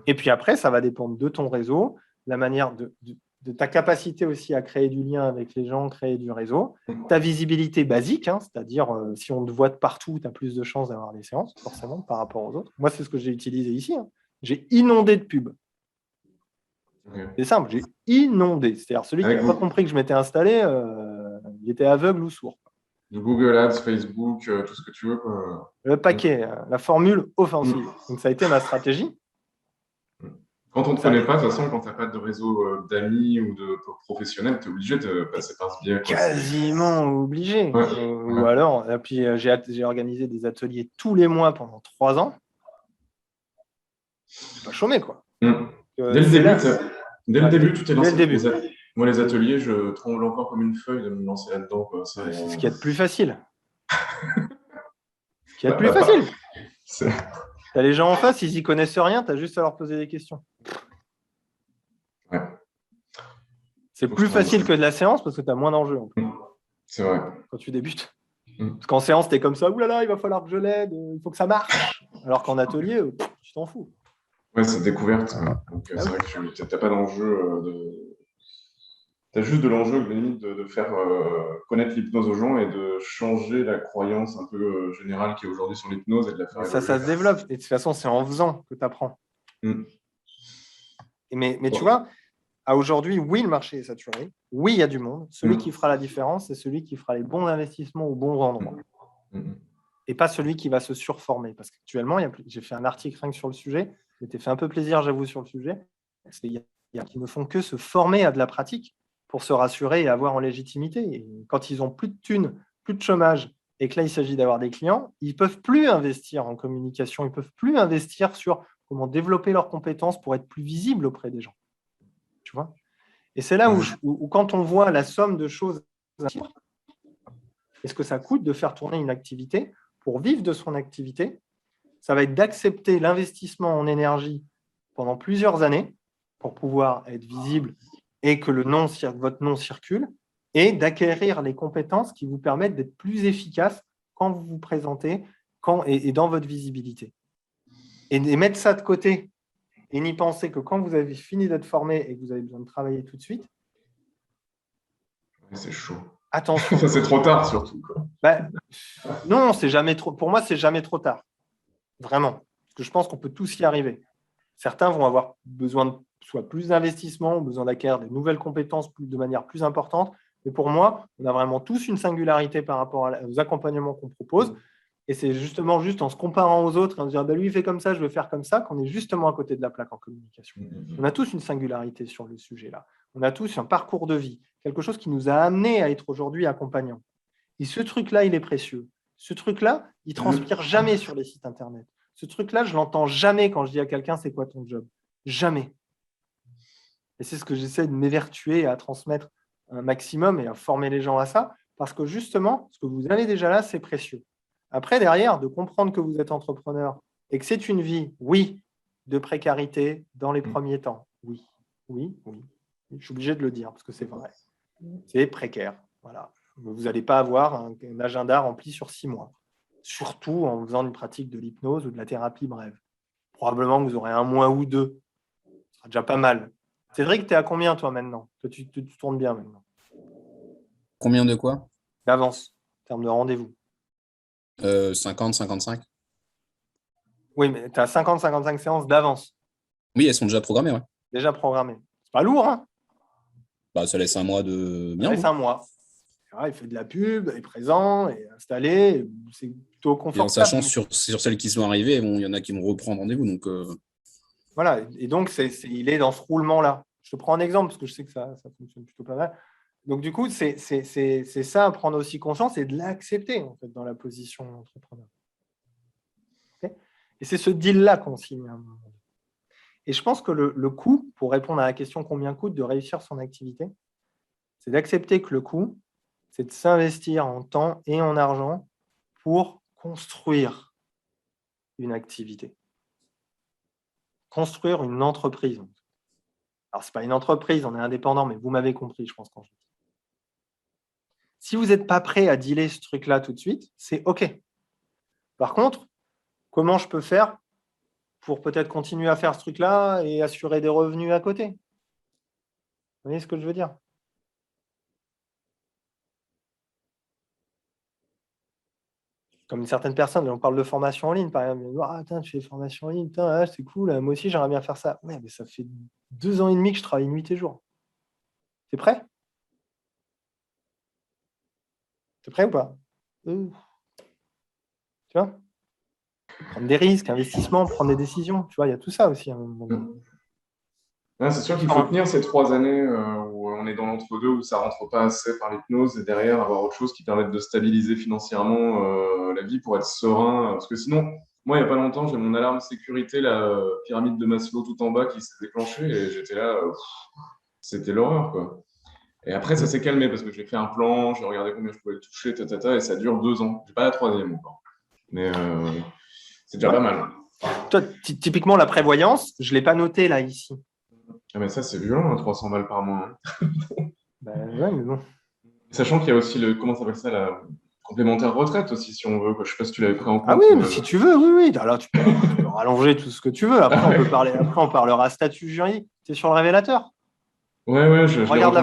Et puis après, ça va dépendre de ton réseau, la manière de ta capacité aussi à créer du lien avec les gens, créer du réseau, ta visibilité basique, c'est-à-dire si on te voit de partout, tu as plus de chances d'avoir des séances, forcément, par rapport aux autres. Moi, c'est ce que j'ai utilisé ici. J'ai inondé de pubs. C'est simple, j'ai inondé. C'est-à-dire celui qui n'a pas compris que je m'étais installé, il était aveugle ou sourd. Du Google Ads, Facebook, tout ce que tu veux. Le paquet, la formule offensive. Donc, ça a été ma stratégie. Quand on ne te connaît pas, de toute façon, quand tu n'as pas de réseau d'amis ou de professionnels, tu es obligé de passer par ce biais. Quasiment obligé. Ou alors, et puis j'ai organisé des ateliers tous les mois pendant 3 ans. Je suis pas chômé, quoi. Dès le début, tout est lancé. Moi, les ateliers, je tremble encore comme une feuille de me lancer là-dedans. C'est ce qu'il y a de plus facile. Tu as les gens en face, ils n'y connaissent rien, tu as juste à leur poser des questions. C'est plus facile que de la séance parce que tu as moins d'enjeux. C'est vrai. Quand tu débutes. Parce qu'en séance, tu es comme ça, oulala, il va falloir que je l'aide, il faut que ça marche. Alors qu'en atelier, tu t'en fous. Ouais, c'est découverte. Donc, c'est vrai que tu n'as pas d'enjeu. Tu as juste de l'enjeu de faire connaître l'hypnose aux gens et de changer la croyance un peu générale qui est aujourd'hui sur l'hypnose et de la faire évoluer. Ça se développe. Et de toute façon, c'est en faisant que tu apprends. Mais tu vois, à aujourd'hui, oui, le marché est saturé. Oui, il y a du monde. Celui qui fera la différence, c'est celui qui fera les bons investissements aux bons endroits. et pas celui qui va se surformer. Parce qu'actuellement, j'ai fait un article rien que sur le sujet, je m'étais fait un peu plaisir, j'avoue, sur le sujet. Il y a qui ne font que se former à de la pratique pour se rassurer et avoir en légitimité. Et quand ils n'ont plus de thunes, plus de chômage, et que là, il s'agit d'avoir des clients, ils ne peuvent plus investir en communication, ils ne peuvent plus investir sur comment développer leurs compétences pour être plus visibles auprès des gens. Tu vois ? Et c'est là où, quand on voit la somme de choses, est-ce que ça coûte de faire tourner une activité pour vivre de son activité, ça va être d'accepter l'investissement en énergie pendant plusieurs années pour pouvoir être visible et que votre nom circule, et d'acquérir les compétences qui vous permettent d'être plus efficace quand vous vous présentez et dans votre visibilité. Et mettre ça de côté et n'y penser que quand vous avez fini d'être formé et que vous avez besoin de travailler tout de suite. C'est chaud. Attention. Ça, c'est trop tard, surtout. Non, c'est jamais trop. Pour moi, c'est jamais trop tard. Vraiment. Parce que je pense qu'on peut tous y arriver. Certains vont avoir besoin de soit plus d'investissement, besoin d'acquérir de nouvelles compétences de manière plus importante. Mais pour moi, on a vraiment tous une singularité par rapport aux accompagnements qu'on propose. Et c'est justement juste en se comparant aux autres et en se disant lui, il fait comme ça, je vais faire comme ça, qu'on est justement à côté de la plaque en communication. On a tous une singularité sur le sujet-là. On a tous un parcours de vie, quelque chose qui nous a amené à être aujourd'hui accompagnants. Et ce truc-là, il est précieux. Ce truc-là, il ne transpire jamais sur les sites Internet. Ce truc-là, je ne l'entends jamais quand je dis à quelqu'un, c'est quoi ton job ? Jamais. Et c'est ce que j'essaie de m'évertuer à transmettre un maximum et à former les gens à ça, parce que justement, ce que vous avez déjà là, c'est précieux. Après, derrière, de comprendre que vous êtes entrepreneur et que c'est une vie, oui, de précarité dans les premiers temps. Oui, oui, oui. Je suis obligé de le dire parce que c'est vrai. C'est précaire. Voilà. Vous n'allez pas avoir un agenda rempli sur 6 mois. Surtout en faisant une pratique de l'hypnose ou de la thérapie brève. Probablement que vous aurez 1 mois ou 2. Ce sera déjà pas mal. Cédric, tu es à combien, toi, maintenant ? Tu tournes bien maintenant. Combien de quoi ? D'avance, en termes de rendez-vous. 50, 55. Oui, mais tu as 50-55 séances d'avance. Oui, elles sont déjà programmées, ouais. Déjà programmées. C'est pas lourd, hein ? Ça laisse 1 mois de bien. Ça laisse 1 mois. Il fait de la pub, il est présent, il est installé, c'est plutôt confortable. Et en sachant sur celles qui sont arrivées, il y en a qui vont reprendre rendez-vous. Donc, Voilà, et donc il est dans ce roulement-là. Je te prends un exemple parce que je sais que ça fonctionne plutôt pas mal. Donc, du coup, c'est ça, prendre aussi conscience et de l'accepter en fait, dans la position d'entrepreneur. Okay, et c'est ce deal-là qu'on signe à un moment. Et je pense que le coût, pour répondre à la question combien coûte de réussir son activité, c'est d'accepter que le coût, c'est de s'investir en temps et en argent pour construire une activité. Construire une entreprise. Alors, ce n'est pas une entreprise, on est indépendant, mais vous m'avez compris, je pense, quand je dis. Si vous n'êtes pas prêt à dealer ce truc-là tout de suite, c'est OK. Par contre, comment je peux faire pour peut-être continuer à faire ce truc-là et assurer des revenus à côté ? Vous voyez ce que je veux dire ? Comme certaines personnes, on parle de formation en ligne, par exemple. Ah, tu fais formation en ligne, c'est cool, moi aussi j'aimerais bien faire ça. Ouais, mais ça fait 2 ans et demi que je travaille nuit et jour. T'es prêt ? T'es prêt ou pas ? Tu vois ? Prendre des risques, investissement, prendre des décisions. Tu vois, il y a tout ça aussi à un moment donné. C'est sûr qu'il faut tenir ces 3 années où on est dans l'entre-deux, où ça ne rentre pas assez par l'hypnose, et derrière avoir autre chose qui permette de stabiliser financièrement la vie pour être serein. Parce que sinon, moi, il n'y a pas longtemps, j'ai mon alarme sécurité, la pyramide de Maslow tout en bas qui s'est déclenchée, et j'étais là, c'était l'horreur, quoi. Et après, ça s'est calmé parce que j'ai fait un plan, j'ai regardé combien je pouvais le toucher, et ça dure 2 ans. Je n'ai pas la 3e encore. Mais c'est déjà pas mal. Toi, typiquement, la prévoyance, je ne l'ai pas noté là, ici. Ah mais ça, c'est violent, 300 balles par mois. Ouais, mais bon. Sachant qu'il y a aussi comment ça s'appelle ça, la complémentaire retraite aussi, si on veut. Je ne sais pas si tu l'avais pris en compte. Ah oui, mais si tu veux, oui. Alors, tu peux rallonger tout ce que tu veux. Après, on parlera statut juridique. Tu es sur le révélateur ? Ouais, regarde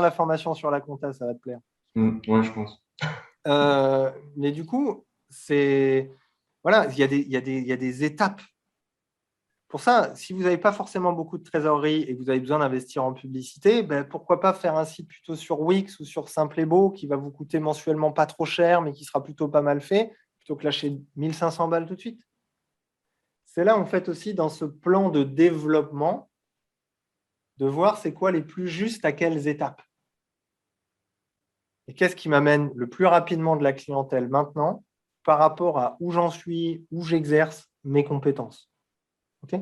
la formation sur la compta, ça va te plaire. Ouais, je pense. Mais du coup, c'est... Voilà, il y a des étapes. Pour ça, si vous n'avez pas forcément beaucoup de trésorerie et que vous avez besoin d'investir en publicité, pourquoi pas faire un site plutôt sur Wix ou sur Simple et Beau qui va vous coûter mensuellement pas trop cher, mais qui sera plutôt pas mal fait, plutôt que lâcher 1500 balles tout de suite. C'est là, en fait, aussi dans ce plan de développement, de voir c'est quoi les plus justes à quelles étapes. Et qu'est-ce qui m'amène le plus rapidement de la clientèle maintenant par rapport à où j'en suis, où j'exerce mes compétences. OK ?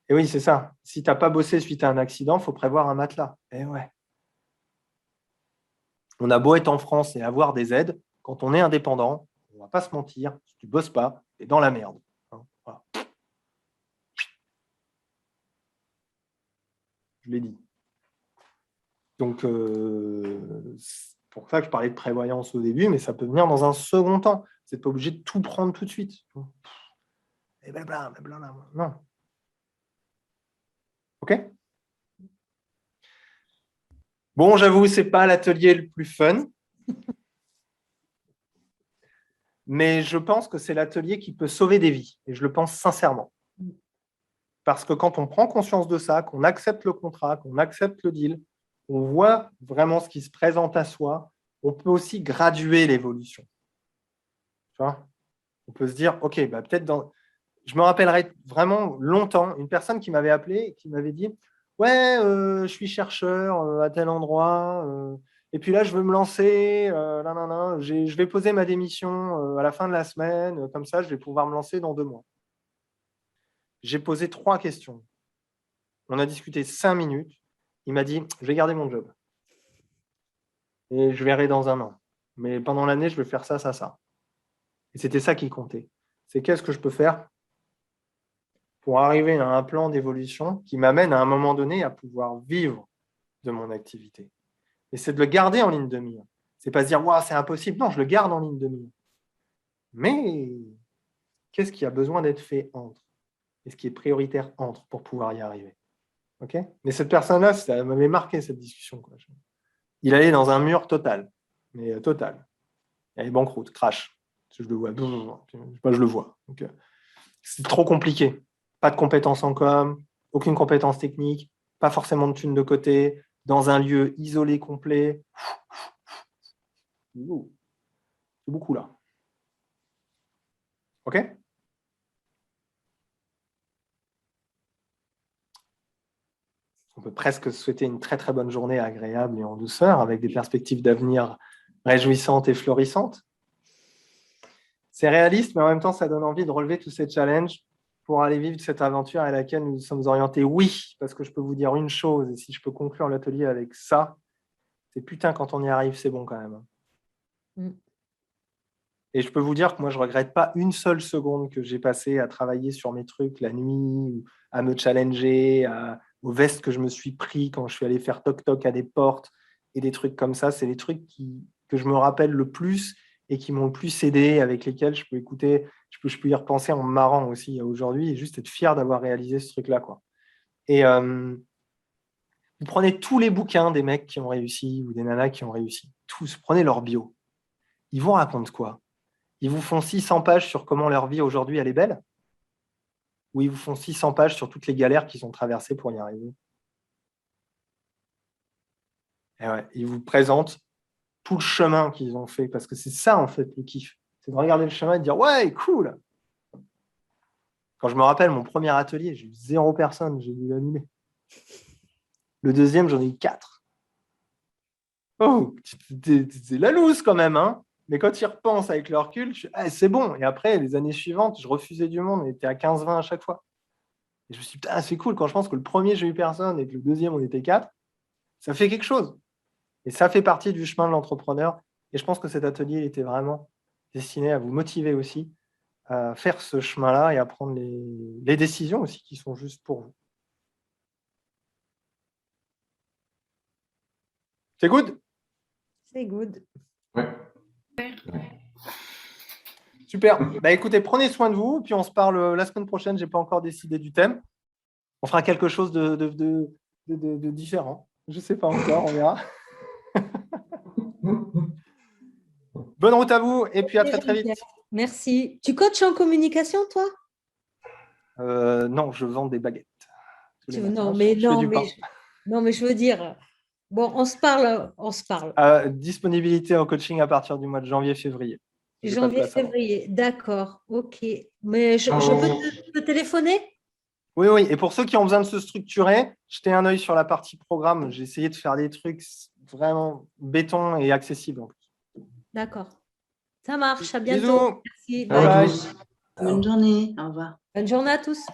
Et oui, c'est ça. Si tu n'as pas bossé suite à un accident, il faut prévoir un matelas. Eh ouais. On a beau être en France et avoir des aides, quand on est indépendant, on ne va pas se mentir, si tu ne bosses pas, tu es dans la merde. Voilà. Je l'ai dit. Donc, c'est pour ça que je parlais de prévoyance au début, mais ça peut venir dans un second temps. Vous n'êtes pas obligé de tout prendre tout de suite. Et blablabla. Non. OK ? Bon, j'avoue, ce n'est pas l'atelier le plus fun. Mais je pense que c'est l'atelier qui peut sauver des vies. Et je le pense sincèrement. Parce que quand on prend conscience de ça, qu'on accepte le contrat, qu'on accepte le deal, on voit vraiment ce qui se présente à soi, on peut aussi graduer l'évolution. Tu vois ? On peut se dire, OK, peut-être dans... Je me rappellerai vraiment longtemps, une personne qui m'avait appelé et qui m'avait dit, ouais, je suis chercheur à tel endroit, et puis là, je veux me lancer, je vais poser ma démission à la fin de la semaine, comme ça, je vais pouvoir me lancer dans 2 mois. J'ai posé 3 questions. On a discuté 5 minutes. Il m'a dit, je vais garder mon job. Et je verrai dans 1 an. Mais pendant l'année, je vais faire ça, ça, ça. Et c'était ça qui comptait. C'est qu'est-ce que je peux faire pour arriver à un plan d'évolution qui m'amène à un moment donné à pouvoir vivre de mon activité. Et c'est de le garder en ligne de mire. C'est pas se dire, wow, c'est impossible. Non, je le garde en ligne de mire. Mais qu'est-ce qui a besoin d'être fait entre ? Et ce qui est prioritaire entre pour pouvoir y arriver. Okay ? Mais cette personne-là, ça m'avait marqué cette discussion. Quoi. Il allait dans un mur total. Mais total. Il allait banqueroute, crash. Je le vois. Je le vois. Donc, c'est trop compliqué. Pas de compétences en com, aucune compétence technique, pas forcément de thunes de côté, dans un lieu isolé complet. C'est beaucoup là. OK ? On peut presque souhaiter une très très bonne journée agréable et en douceur, avec des perspectives d'avenir réjouissantes et florissantes. C'est réaliste, mais en même temps, ça donne envie de relever tous ces challenges pour aller vivre cette aventure à laquelle nous sommes orientés. Oui, parce que je peux vous dire une chose, et si je peux conclure l'atelier avec ça, c'est putain, quand on y arrive, c'est bon quand même. Et je peux vous dire que moi, je ne regrette pas une seule seconde que j'ai passé à travailler sur mes trucs la nuit, à me challenger, aux vestes que je me suis pris quand je suis allé faire toc-toc à des portes et des trucs comme ça. C'est les trucs que je me rappelle le plus et qui m'ont le plus aidé, avec lesquels je peux écouter, je peux y repenser en me marrant aussi aujourd'hui et juste être fier d'avoir réalisé ce truc-là, quoi. Et vous prenez tous les bouquins des mecs qui ont réussi ou des nanas qui ont réussi, tous, prenez leur bio. Ils vous racontent quoi ? Ils vous font 600 pages sur comment leur vie aujourd'hui elle est belle ? Ou ils vous font 600 pages sur toutes les galères qu'ils ont traversées pour y arriver ? Et ouais, ils vous présentent tout le chemin qu'ils ont fait, parce que c'est ça en fait le kiff. C'est de regarder le chemin et de dire ouais, cool. Quand je me rappelle mon premier atelier, j'ai eu 0 personne, j'ai dû l'annuler. Le deuxième, j'en ai eu 4. Oh, c'est la loose quand même, hein. Mais quand ils repensent avec le recul, c'est bon. Et après, les années suivantes, je refusais du monde, on était à 15-20 à chaque fois. Et je me suis dit, c'est cool, quand je pense que le premier, j'ai eu personne et que le deuxième, on était 4, ça fait quelque chose. Et ça fait partie du chemin de l'entrepreneur. Et je pense que cet atelier était vraiment destiné à vous motiver aussi à faire ce chemin-là et à prendre les décisions aussi qui sont justes pour vous. C'est good ? C'est good. Ouais. Super. Écoutez, prenez soin de vous, puis on se parle la semaine prochaine. Je n'ai pas encore décidé du thème. On fera quelque chose de différent. Je ne sais pas encore, on verra. Bonne Bonne route à vous et puis à très vite. Merci. Tu coaches en communication, toi? Non, je vends des baguettes. Non, mais je veux dire, bon, on se parle. Disponibilité en coaching à partir du mois de janvier-février. Janvier-février, d'accord, ok. Mais je peux te téléphoner? Oui, oui. Et pour ceux qui ont besoin de se structurer, jetez un œil sur la partie programme. J'ai essayé de faire des trucs vraiment béton et accessibles. D'accord. Ça marche. À Bisous. bientôt. Merci. Bye bye. Bonne journée. Au revoir. Bonne journée à tous.